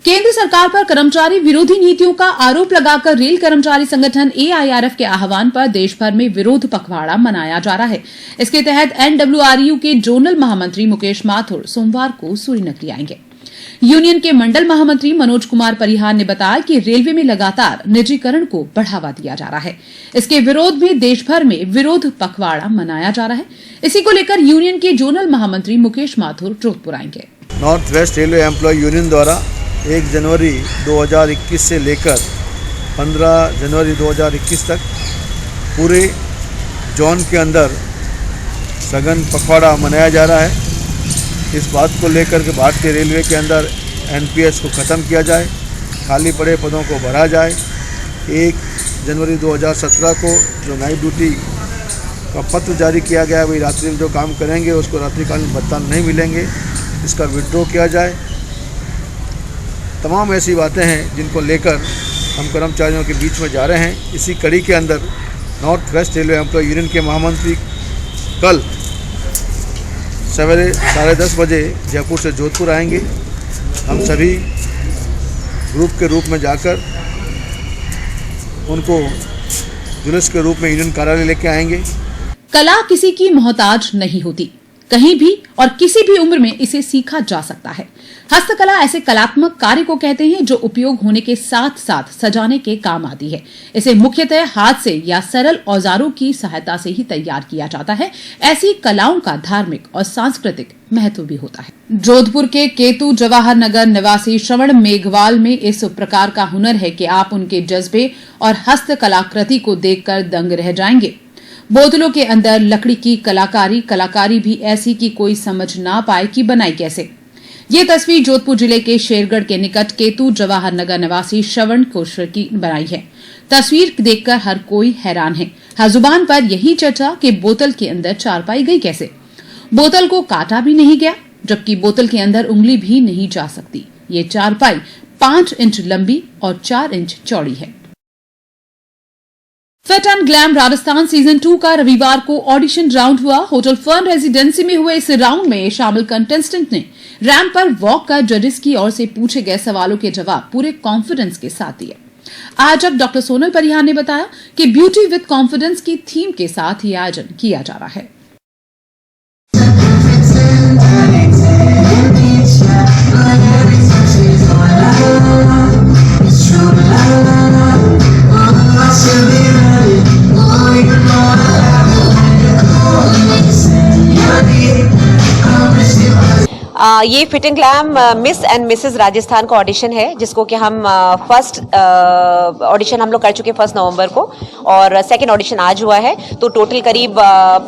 केंद्र सरकार पर कर्मचारी विरोधी नीतियों का आरोप लगाकर रेल कर्मचारी संगठन AIRF के आह्वान पर देश भर में विरोध पखवाड़ा मनाया जा रहा है। इसके तहत NWRU के जोनल महामंत्री मुकेश माथुर सोमवार को सूरीनगरी आएंगे। यूनियन के मंडल महामंत्री मनोज कुमार परिहार ने बताया कि रेलवे में लगातार निजीकरण को बढ़ावा दिया जा रहा है। इसके विरोध में देश भर में विरोध पखवाड़ा मनाया जा रहा है। इसी को लेकर यूनियन के जोनल महामंत्री मुकेश माथुर जोधपुर आएंगे। North west railway employee union द्वारा 1 जनवरी 2021 से लेकर 15 जनवरी 2021 तक पूरे जोन के अंदर सघन पखवाड़ा मनाया जा रहा है। इस बात को लेकर के भारतीय रेलवे के अंदर NPS को ख़त्म किया जाए, खाली पड़े पदों को भरा जाए। 1 जनवरी 2017 को जो नाइट ड्यूटी का पत्र जारी किया गया है, वही रात्रि में जो काम करेंगे उसको रात्रिकालीन भत्ता नहीं मिलेंगे, इसका विड्रॉ किया जाए। तमाम ऐसी बातें हैं जिनको लेकर हम कर्मचारियों के बीच में जा रहे हैं। इसी कड़ी के अंदर north west railway employee union के महामंत्री कल सवेरे 10:30 बजे जयपुर से जोधपुर आएंगे। हम सभी ग्रुप के रूप में जाकर उनको जुलूस के रूप में यूनियन कार्यालय लेके आएंगे। कला किसी की मोहताज नहीं होती, कहीं भी और किसी भी उम्र में इसे सीखा जा सकता है। हस्तकला ऐसे कलात्मक कार्य को कहते हैं जो उपयोग होने के साथ साथ सजाने के काम आती है। इसे मुख्यतः हाथ से या सरल औजारों की सहायता से ही तैयार किया जाता है। ऐसी कलाओं का धार्मिक और सांस्कृतिक महत्व भी होता है। जोधपुर के केतु जवाहर नगर निवासी श्रवण मेघवाल में इस प्रकार का हुनर है कि आप उनके जज्बे और हस्तकलाकृति को देखकर दंग रह जाएंगे। बोतलों के अंदर लकड़ी की कलाकारी भी ऐसी कि कोई समझ ना पाए कि बनाई कैसे। ये तस्वीर जोधपुर जिले के शेरगढ़ के निकट केतु जवाहर नगर निवासी श्रवण कोश्वर की बनाई है। तस्वीर देखकर हर कोई हैरान है। हर जुबान पर यही चर्चा कि बोतल के अंदर चारपाई गई कैसे। बोतल को काटा भी नहीं गया, जबकि बोतल के अंदर उंगली भी नहीं जा सकती। ये चारपाई 5 इंच लंबी और 4 इंच चौड़ी है। Fit and glam Rajasthan season 2 का रविवार को ऑडिशन राउंड हुआ। होटल फन रेजिडेंसी में हुए इस राउंड में शामिल कंटेस्टेंट ने रैंप पर वॉक कर जजेस की ओर से पूछे गए सवालों के जवाब पूरे कॉन्फिडेंस के साथ दिए। आयोजक डॉक्टर सोनल परिहार ने बताया कि ब्यूटी विद कॉन्फिडेंस की थीम के साथ ये आयोजन किया जा रहा है। ये fit and glam miss and Mrs Rajasthan का ऑडिशन है, जिसको कि हम फर्स्ट ऑडिशन हम लोग कर चुके 1 नवंबर को और सेकंड ऑडिशन आज हुआ है। तो टोटल करीब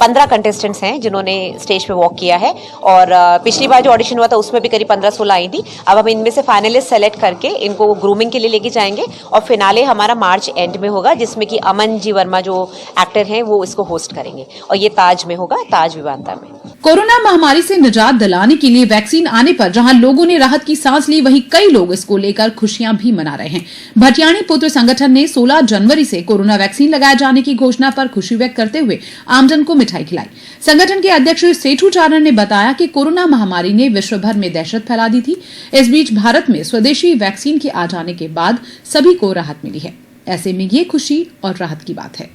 15 कंटेस्टेंट्स हैं जिन्होंने स्टेज पे वॉक किया है और पिछली बार जो ऑडिशन हुआ था उसमें भी करीब 15-16 आई थी। अब हम इनमें से फाइनलिस्ट सेलेक्ट करके इनको ग्रूमिंग के लिए लेके जाएंगे और फिनाले हमारा मार्च एंड में होगा, जिसमें कि अमन जी वर्मा जो एक्टर हैं वो इसको होस्ट करेंगे और ये ताज में होगा, ताज विवांता में। कोरोना महामारी से निजात दिलाने के लिए वैक्सीन आने पर जहां लोगों ने राहत की सांस ली, वहीं कई लोग इसको लेकर खुशियां भी मना रहे हैं। भटियाणी पुत्र संगठन ने 16 जनवरी से कोरोना वैक्सीन लगाए जाने की घोषणा पर खुशी व्यक्त करते हुए आमजन को मिठाई खिलाई। संगठन के अध्यक्ष सेठू चारण ने बताया कि कोरोना महामारी ने विश्व भर में दहशत फैला दी थी। इस बीच भारत में स्वदेशी वैक्सीन के आ जाने के बाद सभी को राहत मिली है। ऐसे में ये खुशी और राहत की बात है।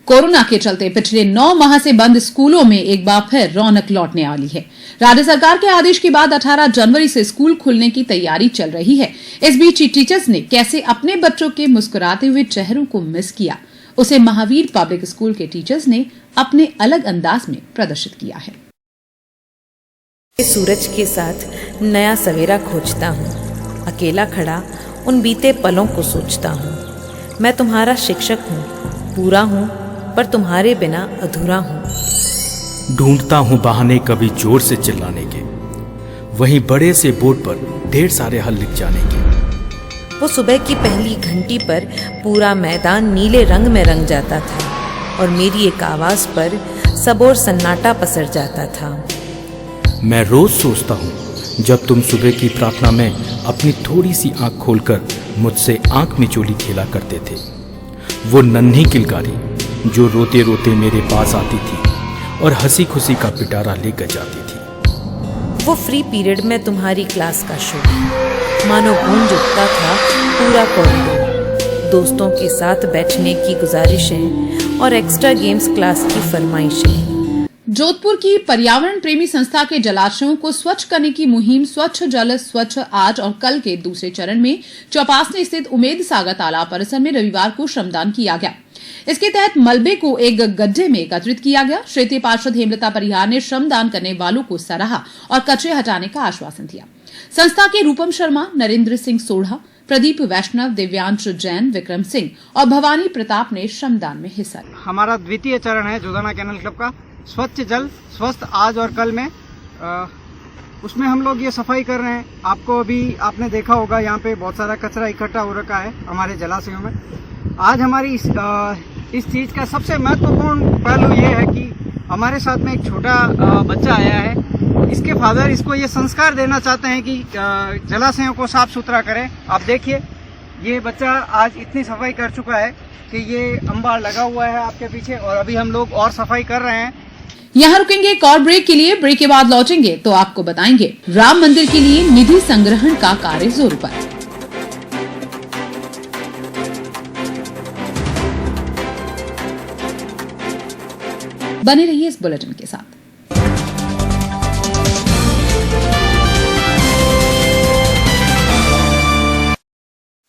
कोरोना के चलते पिछले 9 माह से बंद स्कूलों में एक बार फिर रौनक लौटने वाली है। राज्य सरकार के आदेश के बाद 18 जनवरी से स्कूल खुलने की तैयारी चल रही है। इस बीच टीचर्स ने कैसे अपने बच्चों के मुस्कुराते हुए चेहरों को मिस किया, उसे महावीर पब्लिक स्कूल के टीचर्स ने अपने अलग अंदाज में प्रदर्शित किया है। सूरज के साथ नया सवेरा खोजता हूँ, अकेला खड़ा उन बीते पलों को सोचता हूँ। मैं तुम्हारा शिक्षक हूँ, पूरा हूँ पर तुम्हारे बिना अधूरा हूँ। ढूंढता हूँ बहाने कभी जोर से चिल्लाने के, वहीं बड़े से बोर्ड पर ढेर सारे हल लिख जाने के। वो सुबह की पहली घंटी पर पूरा मैदान नीले रंग में रंग जाता था और मेरी एक आवाज पर सब ओर सन्नाटा पसर जाता था। मैं रोज सोचता हूँ जब तुम सुबह की प्रार्थना में अपनी थोड़ी सी आंख खोलकर मुझसे आंख मिचोली खेला करते थे। वो नन्ही किलकारी जो रोते रोते मेरे पास आती थी और हंसी खुशी का पिटारा लेकर जाती थी। वो फ्री पीरियड में तुम्हारी क्लास का शोर मानो गूंज उठता था पूरा कॉरिडोर। दोस्तों के साथ बैठने की गुजारिशें और एक्स्ट्रा गेम्स क्लास की फरमाइशें। जोधपुर की पर्यावरण प्रेमी संस्था के जलाशयों को स्वच्छ करने की मुहिम स्वच्छ जल स्वच्छ आज और कल के दूसरे चरण में चौपासने स्थित उमेद सागर तालाब परिसर में रविवार को श्रमदान किया गया। इसके तहत मलबे को एक गड्ढे में एकत्रित किया गया। क्षेत्रीय पार्षद हेमलता परिहार ने श्रमदान करने वालों को सराहा और कचरे हटाने का आश्वासन दिया। संस्था के रूपम शर्मा, नरेंद्र सिंह सोढ़ा, प्रदीप वैष्णव, दिव्यांश जैन, विक्रम सिंह और भवानी प्रताप ने श्रमदान में हिस्सा लिया। हमारा द्वितीय चरण है जोधाना कैनल क्लब का स्वच्छ जल स्वस्थ आज और कल में। उसमें हम लोग ये सफाई कर रहे हैं। आपको अभी आपने देखा होगा यहाँ पे बहुत सारा कचरा इकट्ठा हो रखा है हमारे जलाशयों में। आज हमारी इस चीज़ का सबसे महत्वपूर्ण पहलू ये है कि हमारे साथ में एक छोटा बच्चा आया है। इसके फादर इसको ये संस्कार देना चाहते हैं कि जलाशयों को साफ सुथरा करें। आप देखिए ये बच्चा आज इतनी सफाई कर चुका है कि ये अंबार लगा हुआ है आपके पीछे और अभी हम लोग और सफाई कर रहे हैं। यहाँ रुकेंगे एक और ब्रेक के लिए। ब्रेक के बाद लौटेंगे तो आपको बताएंगे राम मंदिर के लिए निधि संग्रहण का कार्य जोरों पर। बने रहिए इस बुलेटिन के साथ।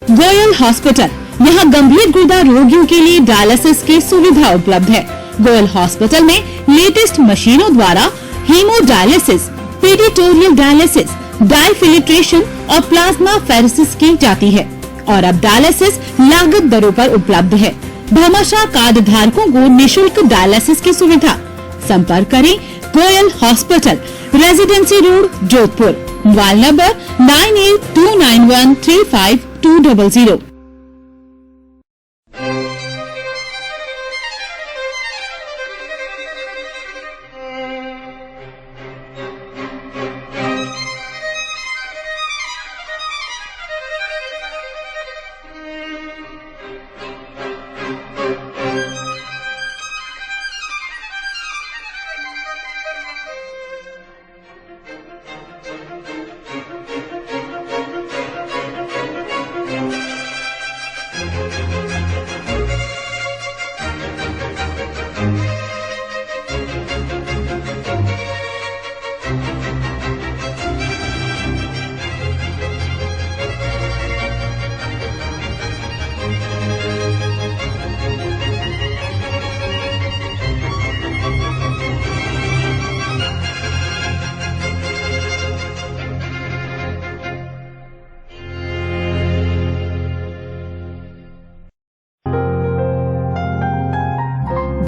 गोयल हॉस्पिटल, यहाँ गंभीर गुर्दा रोगियों के लिए डायलिसिस की सुविधा उपलब्ध है। गोयल हॉस्पिटल में लेटेस्ट मशीनों द्वारा हीमोडायलिसिस, पेडिटोरियल डायलिसिस, डायफिल्ट्रेशन और प्लाज्मा फेरेसिस की जाती है और अब डायलिसिस लागत दरों पर उपलब्ध है। भामाशाह कार्ड धारकों को निशुल्क डायलिसिस की सुविधा। संपर्क करें Goyal hospital, residency road, Jodhpur. Mobile number 9829135200।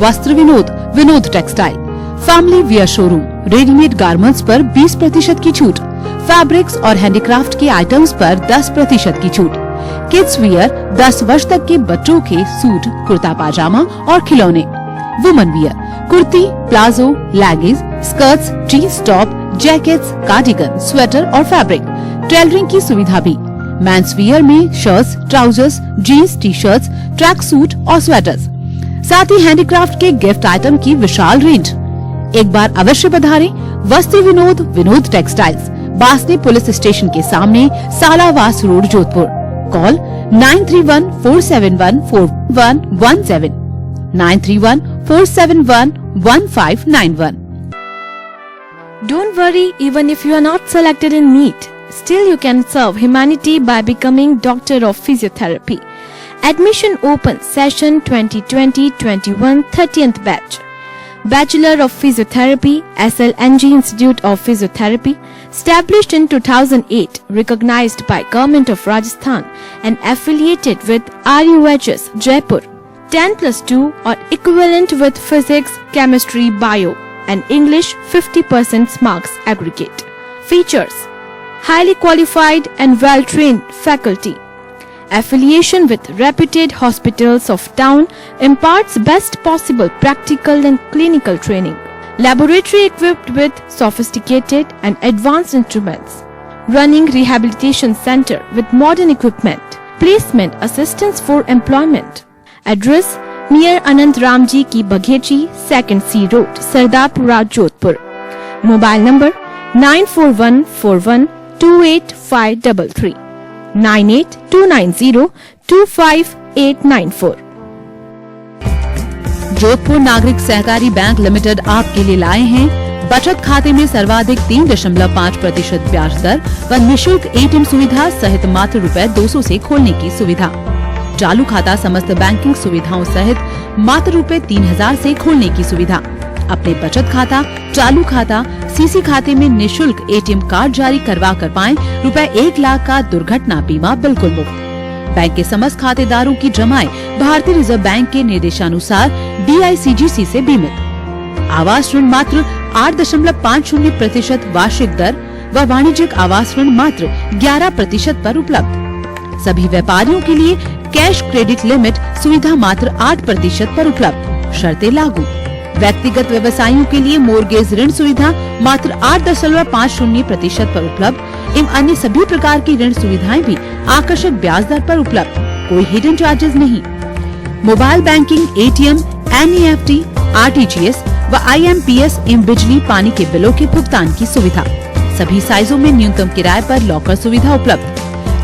वस्त्र Vinod, Vinod textile, family wear showroom, readymade garments पर 20% की छूट, फैब्रिक्स और हैंडीक्राफ्ट के आइटम्स पर 10% की छूट, किड्स वियर 10 वर्ष तक के बच्चों के सूट, कुर्ता पाजामा और खिलौने, women wear, kurti, palazzo, leggings, skirts, jeans top, jackets, cardigan, sweater और फैब्रिक, टेलरिंग की सुविधा भी। मेंस वियर में shirts, trousers, jeans, T shirts, track suit और स्वेटर्स, साथ ही हैंडीक्राफ्ट के गिफ्ट आइटम की विशाल रेंज। एक बार अवश्य पधारें Vastra Vinod, Vinod textiles, Basni police station के सामने, Salawas road, Jodhpur. Call 9314714117, 9314711591। Don't worry, even if you are not selected in NEET, still you can serve humanity by becoming Doctor of Physiotherapy. Admission open session 2020-21 30th batch. Bachelor of Physiotherapy, SLNG Institute of Physiotherapy, established in 2008, recognized by Government of Rajasthan and affiliated with RUHS Jaipur. 10+2 or equivalent with Physics, Chemistry, Bio and English 50% marks aggregate. Features: highly qualified and well-trained faculty. Affiliation with reputed hospitals of town imparts best possible practical and clinical training. Laboratory equipped with sophisticated and advanced instruments. Running rehabilitation center with modern equipment. Placement assistance for employment. Address near Anant Ramji Ki Baghechi, 2nd C Road, Sardarpura, Jodhpur. Mobile number 9414128533 9829025894. Jodhpur नागरिक सहकारी bank limited आपके लिए लाए हैं बचत खाते में सर्वाधिक 3.5% ब्याज दर व निःशुल्क एटीएम सुविधा सहित मात्र ₹200 से खोलने की सुविधा। चालू खाता समस्त बैंकिंग सुविधाओं सहित मात्र ₹3000 से खोलने की सुविधा। अपने बचत खाता, चालू खाता, सीसी खाते में निःशुल्क एटीएम कार्ड जारी करवा कर पाएं ₹1 लाख का दुर्घटना बीमा बिल्कुल मुफ्त। बैंक के समस्त खातेदारों की जमाएं भारतीय रिजर्व बैंक के निर्देशानुसार DICGC से बीमित। आवास ऋण मात्र 8.50% वार्षिक दर व वाणिज्यिक आवास ऋण मात्र 11% पर उपलब्ध। सभी व्यापारियों के लिए कैश क्रेडिट लिमिट सुविधा मात्र 8% पर उपलब्ध। शर्तें लागू। व्यक्तिगत व्यवसायियों के लिए मोर्गेज ऋण सुविधा मात्र 8.50% पर उपलब्ध एवं अन्य सभी प्रकार की ऋण सुविधाएं भी आकर्षक ब्याज दर पर उपलब्ध। कोई हिडन चार्जेस नहीं। Mobile banking, ATM, NEFT, RTGS व IMPS एवं बिजली पानी के बिलों के भुगतान की सुविधा। सभी साइजों में न्यूनतम किराए पर लॉकर सुविधा उपलब्ध।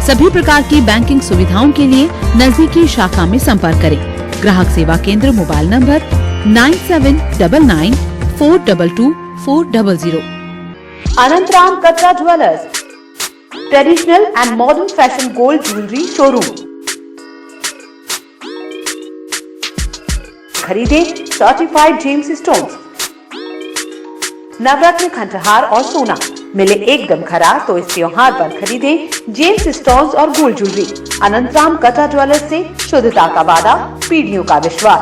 सभी प्रकार की बैंकिंग सुविधाओं के लिए नजदीकी शाखा में संपर्क करें। ग्राहक सेवा केंद्र mobile number 9799422400। Anantaram Katra jewellers, traditional and modern fashion gold jewellery showroom. खरीदे सर्टिफाइड जेम्स स्टोन्स, नवरत्न खंडहार और सोना। मिले एकदम खरा तो इस त्योहार पर खरीदे जेम्स स्टोन्स और gold jewellery. Anantram Katra jewellers से शुद्धता का वादा, पीढ़ियों का विश्वास।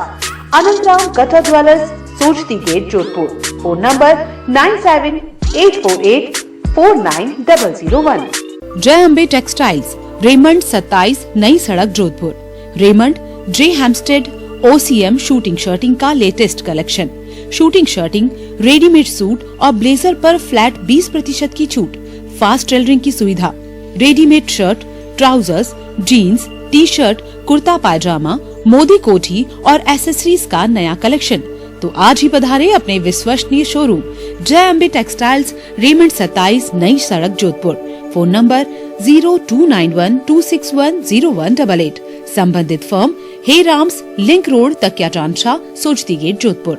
Anantram Katra jewellers, Sojati gate, Jodhpur. Phone number 9784849001। Jai Ambe textiles, Raymond 27, नई सड़क, Jodhpur. Raymond, J Hampstead, OCM suiting shirting का latest collection. Suiting shirting, readymade suit और ब्लेजर पर फ्लैट 20% की छूट। फास्ट टेलरिंग की सुविधा। Readymade shirt, trousers, jeans, T-shirt, kurta pyjama, Modi kothi और एसेसरीज का नया कलेक्शन। तो आज ही पधारे अपने विश्वसनीय शोरूम जय अम्बे टेक्सटाइल्स, रेमंड 27, नई सड़क, जोधपुर। Phone number 029126100188। संबंधित फर्म हे राम्स, लिंक रोड, तकिया चांदशाह, सोचती गेट, जोधपुर।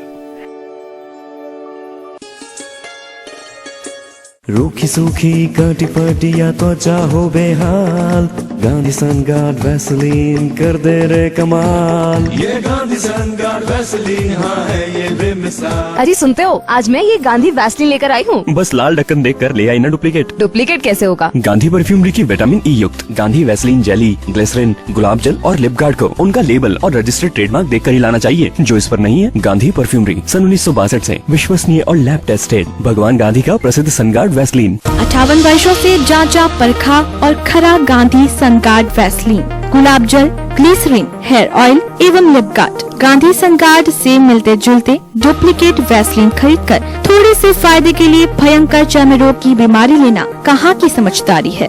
रूखी सूखी काटी पटिया त्वचा हो बेहाल, गांधी सनगार्ड वैसलीन कर दे रे कमाल। ये गांधी सनगार्ड वैसलीन, हाँ है ये बेमिसाल। अरे सुनते हो, आज मैं ये गांधी वैसलीन लेकर आई हूँ। बस लाल ढक्कन देखकर ले आई ना डुप्लीकेट। डुप्लीकेट कैसे होगा? गांधी परफ्यूमरी की विटामिन ई युक्त गांधी वैसलीन जेली, ग्लिसरीन, गुलाब जल और लिप गार्ड को उनका लेबल और रजिस्टर्ड ट्रेडमार्क देखकर ही लाना चाहिए। जो इस पर नहीं है, गांधी परफ्यूमरी सन 1962 से विश्वसनीय और लैब टेस्टेड भगवान गांधी का प्रसिद्ध सनगार्ड वैसलीन। 58 वर्षों से जांचा परखा और खरा गांधी सनगार्ड वैसलीन, गुलाब जल, ग्लिसरीन, हेयर ऑयल एवं लिप गार्ड। गांधी सनगार्ड से मिलते जुलते डुप्लीकेट वैसलीन खरीदकर थोड़े से फायदे के लिए भयंकर चर्म रोग की बीमारी लेना कहाँ की समझदारी है।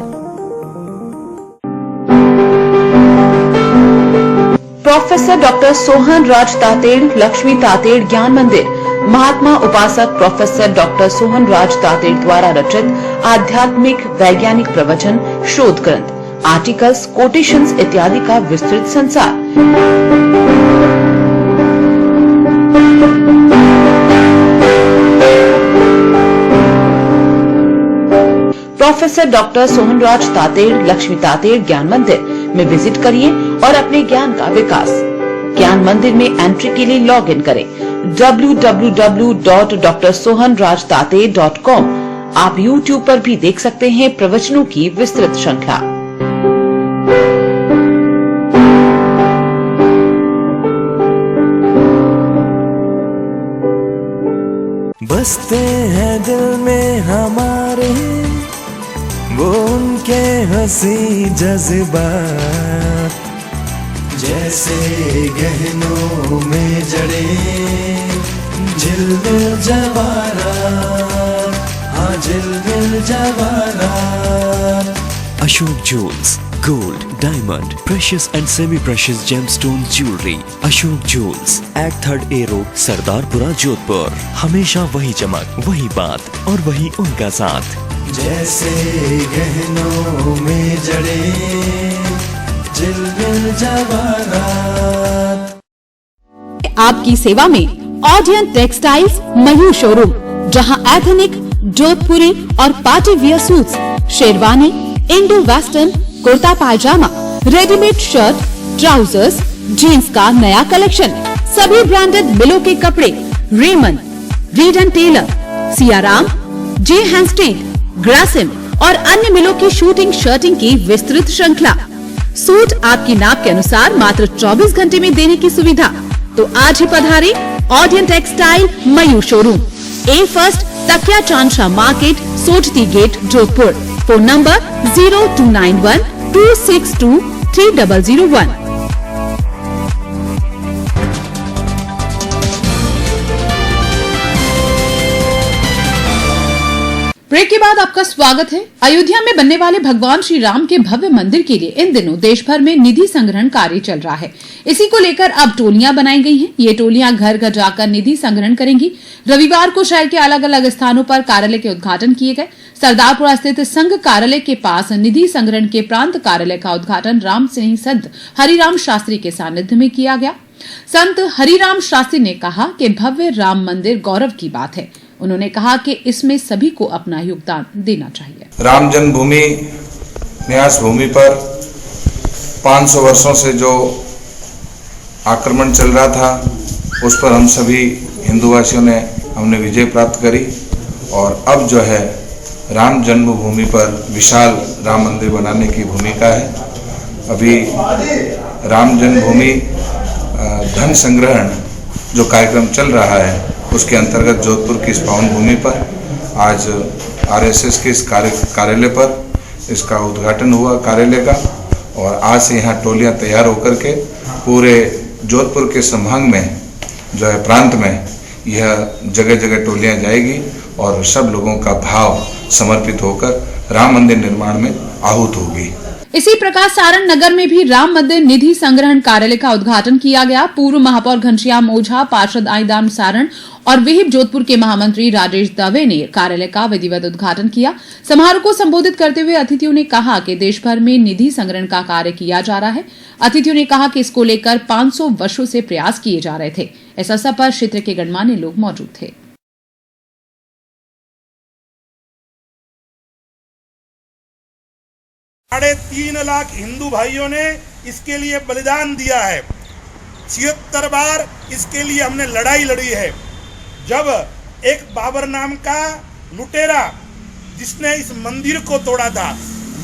प्रोफेसर डॉक्टर सोहन राज तातेड़, लक्ष्मी तातेड़ ज्ञान मंदिर। महात्मा उपासक प्रोफेसर डॉक्टर सोहन राज तातेड़ द्वारा रचित आध्यात्मिक वैज्ञानिक प्रवचन, शोध ग्रंथ, आर्टिकल्स, कोटेशंस इत्यादि का विस्तृत संसार। प्रोफेसर डॉक्टर सोहन राज तातेड़, लक्ष्मी तातेड़ ज्ञान मंदिर में विजिट करिए और अपने ज्ञान का विकास। ज्ञान मंदिर में एंट्री के लिए लॉग इन करें www.drsohanrajtate.com। आप YouTube पर भी देख सकते हैं प्रवचनों की विस्तृत श्रृंखला। बसते हैं दिल में हमारे वो उनके हंसी जज्बात, जैसे गहनों में जड़े झिलमिल जवाहरात, हाँ झिलमिल जवाहरात। Ashok jewels, Gold, diamond, precious and semi-precious gemstone jewelry. Ashok Jewels, Act 3rd A Road, Sardarpura, Jodhpur. हमेशा वही चमक, वही बात और वही उनका साथ। जैसे गहनों में जड़े जिलमिल जवाहरात। आपकी सेवा में ऑडियन टेक्सटाइल्स मयूर शोरूम, जहां एथनिक, जोधपुरी और party wear suits, sherwani, Indo western, kurta pyjama, readymade shirt, trousers, jeans का नया कलेक्शन, सभी ब्रांडेड मिलों के कपड़े, Raymond, Reid and Taylor, Siyaram, J Hampstead, Grasim और अन्य मिलों की शूटिंग शर्टिंग की विस्तृत श्रृंखला। सूट आपकी नाप के अनुसार मात्र 24 घंटे में देने की सुविधा। तो आज ही पधारे ऑडियन टेक्सटाइल मयूर showroom, A1 Takiya Chandshah market, Sojati gate, Jodhpur. Phone number 0291 262 3001। Break के बाद आपका स्वागत है। अयोध्या में बनने वाले भगवान श्री राम के भव्य मंदिर के लिए इन दिनों देश भर में निधि संग्रहण कार्य चल रहा है। इसी को लेकर अब टोलियां बनाई गई हैं। ये टोलियां घर घर जाकर निधि संग्रहण करेंगी। रविवार को शहर के अलग अलग स्थानों पर कार्यालय के उद्घाटन किए गए। सरदारपुरा स्थित संघ कार्यालय के पास निधि संग्रहण के प्रांत कार्यालय का उद्घाटन राम सिंह संत हरिराम शास्त्री के सानिध्य में किया गया। संत हरिराम शास्त्री ने कहा कि भव्य राम मंदिर गौरव की बात है। उन्होंने कहा कि इसमें सभी को अपना योगदान देना चाहिए। राम जन्मभूमि न्यास भूमि पर 500 वर्षों से जो आक्रमण चल रहा था, उस पर हम सभी हिंदूवासियों ने हमने विजय प्राप्त करी और अब जो है राम जन्मभूमि पर विशाल राम मंदिर बनाने की भूमिका है। अभी राम जन्मभूमि धन संग्रहण जो कार्यक्रम चल रहा है, उसके अंतर्गत जोधपुर की इस पावन भूमि पर आज आरएसएस के इस कार्यालय पर इसका उद्घाटन हुआ कार्यालय का, और आज से यहाँ टोलियाँ तैयार होकर के पूरे जोधपुर के संभाग में जो है प्रांत में यह जगह जगह टोलियाँ जाएगी और सब लोगों का भाव समर्पित होकर राम मंदिर निर्माण में आहूत होगी। इसी प्रकार सारण नगर में भी राम मंदिर निधि संग्रहण कार्यालय का उद्घाटन किया गया। पूर्व महापौर घनश्याम ओझा, पार्षद आईदाम सारण और विहिप जोधपुर के महामंत्री राजेश दवे ने कार्यालय का विधिवत उद्घाटन किया। समारोह को संबोधित करते हुए अतिथियों ने कहा कि देश भर में निधि संग्रहण का कार्य किया जा रहा है। अतिथियों ने कहा कि इसको लेकर 500 वर्षों से प्रयास किए जा रहे थे। इस अवसर पर क्षेत्र के गणमान्य लोग मौजूद थे। 3.5 लाख हिंदू भाइयों ने इसके लिए बलिदान दिया है। 76 बार इसके लिए हमने लड़ाई लड़ी है। जब एक बाबर नाम का लुटेरा जिसने इस मंदिर को तोड़ा था,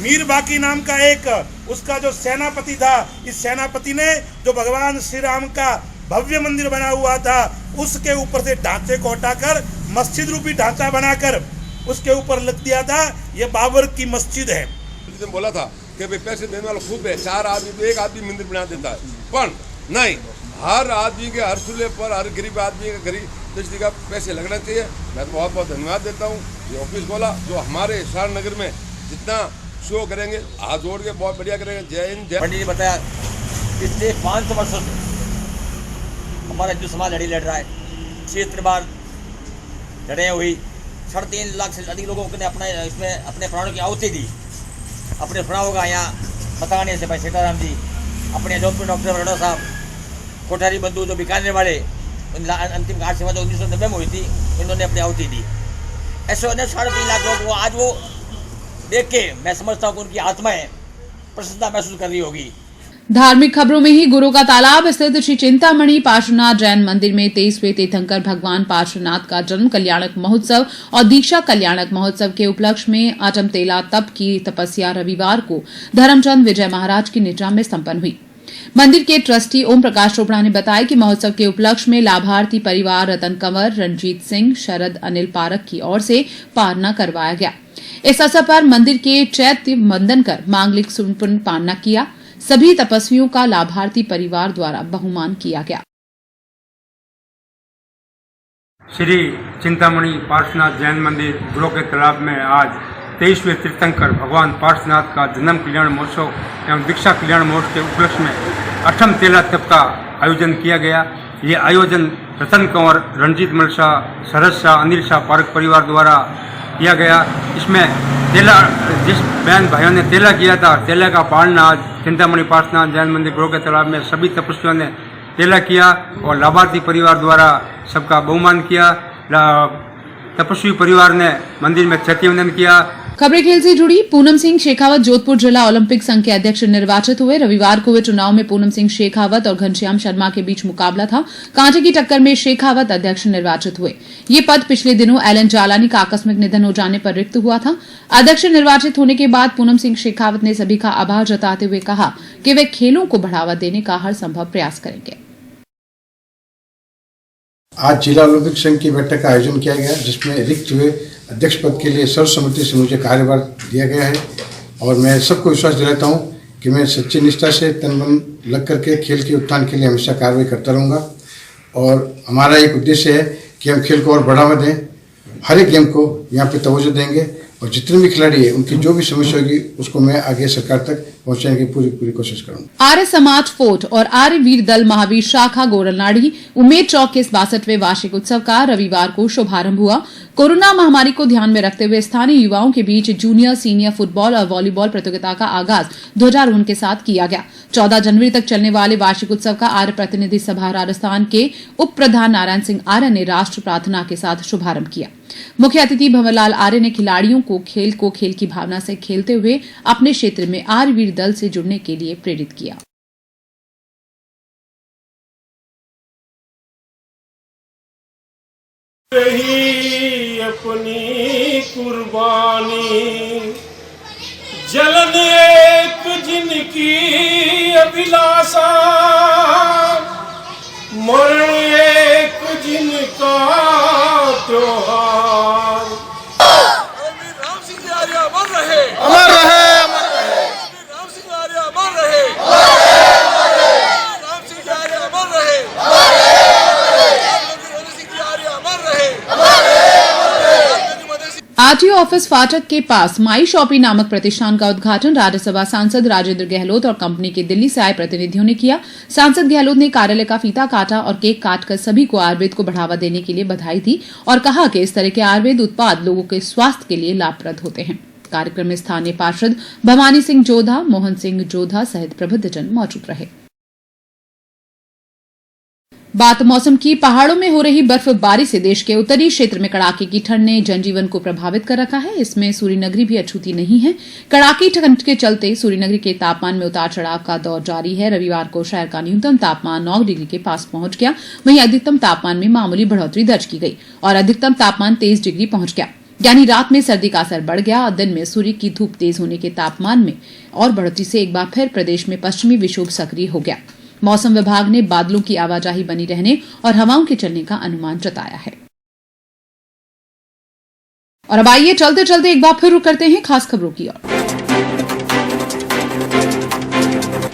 मीर बाकी नाम का एक उसका जो सेनापति था, इस सेनापति ने जो भगवान श्री राम का भव्य मंदिर बना हुआ था, उसके ऊपर से ढांचे को हटाकर मस्जिद रूपी ढांचा बनाकर उसके ऊपर लिख दिया था, ये बाबर की मस्जिद है। बोला था कि भाई पैसे देने वाला खूब है, 4 आदमी एक आदमी मंदिर बना देता है, पर नहीं, हर आदमी के हर चूल्हे पर हर गरीब आदमी के गरीब दृष्टि का पैसे लगना चाहिए। मैं तो बहुत बहुत धन्यवाद देता हूँ ये ऑफिस बोला जो हमारे सारण नगर में जितना शो करेंगे हाथ जोड़ के बहुत बढ़िया करेंगे। जय हिंद जय। पंडित जी बताया पिछले 500 वर्षों से हमारा हिंदू समाज लड़ी लड़ रहा है। 76 बार लड़ाई हुई, 3.5 लाख से अधिक लोगों ने अपना इसमें अपने प्राणों की आहुति दी। अपने सुना होगा यहाँ बताने से भाई सीताराम जी, अपने जोधपुर डॉक्टर बरोड़ा साहब, कोठारी बंधु जो बीकानेर वाले, अंतिम घाट सेवा जो 1990 में हुई थी, इन्होंने अपनी आहुति दी। ऐसे 3.5 लाख लोग वो आज वो देख के मैं समझता हूँ कि उनकी आत्माएं प्रसन्नता महसूस कर रही होगी। धार्मिक खबरों में ही गुरु का तालाब स्थित श्री चिंतामणि पार्श्वनाथ जैन मंदिर में 23वें तीर्थंकर भगवान पार्श्वनाथ का जन्म कल्याणक महोत्सव और दीक्षा कल्याणक महोत्सव के उपलक्ष्य में आटम तेला तप की तपस्या रविवार को धर्मचंद विजय महाराज की निद्रा में संपन्न हुई। मंदिर के ट्रस्टी ओम प्रकाश चोपड़ा ने बताया कि महोत्सव के उपलक्ष्य में लाभार्थी परिवार रतन कंवर, रंजीत सिंह, शरद अनिल पारक की ओर से पारना करवाया गया। इस अवसर पर मंदिर के चैत्य वंदन कर मांगलिक सुनपुन पारना किया। सभी तपस्वियों का लाभार्थी परिवार द्वारा बहुमान किया गया। श्री चिंतामणि पार्श्वनाथ जैन मंदिर गुरु के तालाब में आज 23वें तीर्थंकर भगवान पार्श्वनाथ का जन्म कल्याण महोत्सव एवं दीक्षा कल्याण महोत्सव के उपलक्ष्य में 8म तेला तप का आयोजन किया गया। ये आयोजन रतन कंवर, रणजीत मल शाह, शरद शाह, अनिल शाह पार्क परिवार द्वारा किया गया। इसमें तेला, जिस बहन भाइयों ने तेला किया था, तेला का पालना आज चिंतामणि पार्श्वनाथ जैन मंदिर ब्रो के तालाब में सभी तपस्वियों ने तेला किया और लाभार्थी परिवार द्वारा सबका बहुमान किया। तपस्वी परिवार ने मंदिर में छठीवंदन किया। खबरें खेल से जुड़ी। पूनम सिंह शेखावत जोधपुर जिला ओलंपिक संघ के अध्यक्ष निर्वाचित हुए। रविवार को हुए चुनाव में पूनम सिंह शेखावत और घनश्याम शर्मा के बीच मुकाबला था। कांटे की टक्कर में शेखावत अध्यक्ष निर्वाचित हुए। ये पद पिछले दिनों एलन जालानी का आकस्मिक निधन हो जाने पर रिक्त हुआ था। अध्यक्ष निर्वाचित होने के बाद पूनम सिंह शेखावत ने सभी का आभार जताते हुए कहा कि वे खेलों को बढ़ावा देने का हर संभव प्रयास करेंगे। आज जिला ओलंपिक संघ की बैठक का आयोजन किया गया, जिसमें रिक्त हुए अध्यक्ष पद के लिए सर्वसम्मति से मुझे कार्यभार दिया गया है और मैं सबको विश्वास दिलाता हूं कि मैं सच्ची निष्ठा से तन मन लग करके खेल के उत्थान के लिए हमेशा कार्रवाई करता रहूँगा। और हमारा एक उद्देश्य है कि हम खेल को और बढ़ावा दें, हर एक गेम को यहाँ पे तवज्जो देंगे और जितने भी खिलाड़ी है उनकी जो भी समस्या होगी उसको मैं आगे सरकार तक पहुंचाने की पूरी कोशिश करूंगा। आर्य समाज फोर्ट और आर्य वीर दल महावीर शाखा गोरलनाड़ी उमेद चौक के 62वें वार्षिक उत्सव का रविवार को शुभारंभ हुआ। कोरोना महामारी को ध्यान में रखते हुए स्थानीय युवाओं के बीच जूनियर सीनियर फुटबॉल और वॉलीबॉल प्रतियोगिता का आगाज ध्वजारोहण के साथ किया गया। 14 जनवरी तक चलने वाले वार्षिक उत्सव का आर्य प्रतिनिधि सभा राजस्थान के उप प्रधान नारायण सिंह आर्य ने राष्ट्र प्रार्थना के साथ शुभारंभ किया। मुख्य अतिथि भंवरलाल आर्य ने खिलाड़ियों को खेल की भावना से खेलते हुए अपने क्षेत्र में आर्य वीर दल से जुड़ने के लिए प्रेरित किया। रही अपनी कुर्बानी जलन एक जिनकी अभिलाषा, मरण एक जिनका त्योहार। राम सिंह जी आर्य अमर रहे, अमर रहे, अमर रहे। राम सिंह आर्य अमर रहे, राम सिंह जी आर्य अमर रहे, सिंह जी आर्य अमर रहे। आरटीओ ऑफिस फाटक के पास माई शॉपी नामक प्रतिष्ठान का उद्घाटन राज्यसभा सांसद राजेंद्र गहलोत और कंपनी के दिल्ली से आए प्रतिनिधियों ने किया। सांसद गहलोत ने कार्यालय का फीता काटा और केक काटकर सभी को आयुर्वेद को बढ़ावा देने के लिए बधाई दी और कहा कि इस तरह के आयुर्वेद उत्पाद लोगों के स्वास्थ्य के लिए लाभप्रद होते हैं। कार्यक्रम में स्थानीय पार्षद भवानी सिंह जोधा, मोहन सिंह जोधा सहित प्रबुद्धजन मौजूद रहे। बात मौसम की। पहाड़ों में हो रही बर्फबारी से देश के उत्तरी क्षेत्र में कड़ाके की ठंड ने जनजीवन को प्रभावित कर रखा है। इसमें सूर्यनगरी भी अछूती नहीं है। कड़ाके ठंड के चलते सूर्यनगरी के तापमान में उतार चढ़ाव का दौर जारी है। रविवार को शहर का न्यूनतम तापमान 9 डिग्री के पास पहुंच गया, वहीं अधिकतम तापमान में मामूली बढ़ोतरी दर्ज की गई और अधिकतम तापमान 23 डिग्री पहुंच गया। यानी रात में सर्दी का असर बढ़ गया और दिन में सूर्य की धूप तेज होने के तापमान में और बढ़ोतरी से एक बार फिर प्रदेश में पश्चिमी विक्षोभ सक्रिय हो गया। मौसम विभाग ने बादलों की आवाजाही बनी रहने और हवाओं के चलने का अनुमान जताया है। और अब आइए चलते चलते एक बार फिर रुक करते हैं खास खबरों की ओर।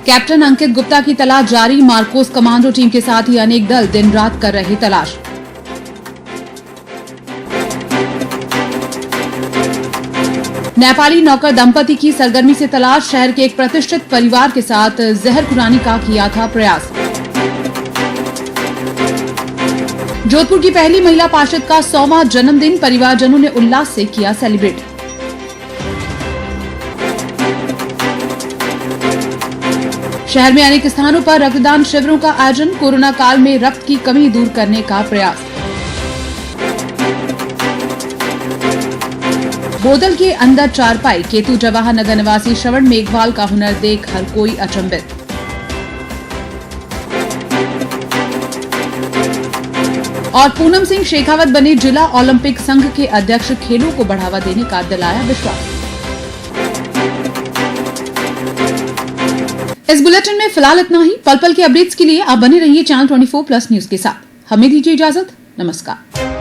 कैप्टन अंकित गुप्ता की तलाश जारी। मार्कोस कमांडो टीम के साथ ही अनेक दल दिन रात कर रहे तलाश। नेपाली नौकर दंपति की सरगर्मी से तलाश। शहर के एक प्रतिष्ठित परिवार के साथ जहर खुरानी का किया था प्रयास। जोधपुर की पहली महिला पार्षद का 100वां जन्मदिन परिवारजनों ने उल्लास से किया सेलिब्रेट। शहर में अनेक स्थानों पर रक्तदान शिविरों का आयोजन। कोरोना काल में रक्त की कमी दूर करने का प्रयास। बोतल के अंदर चारपाई। केतु जवाहर नगर निवासी श्रवण मेघवाल का हुनर देख हर कोई अचंभित। और पूनम सिंह शेखावत बने जिला ओलंपिक संघ के अध्यक्ष। खेलों को बढ़ावा देने का दिलाया विश्वास। इस बुलेटिन में फिलहाल इतना ही। पल पल के अपडेट्स के लिए आप बने रहिए चैनल 24+ न्यूज के साथ। हमें दीजिए इजाजत। नमस्कार।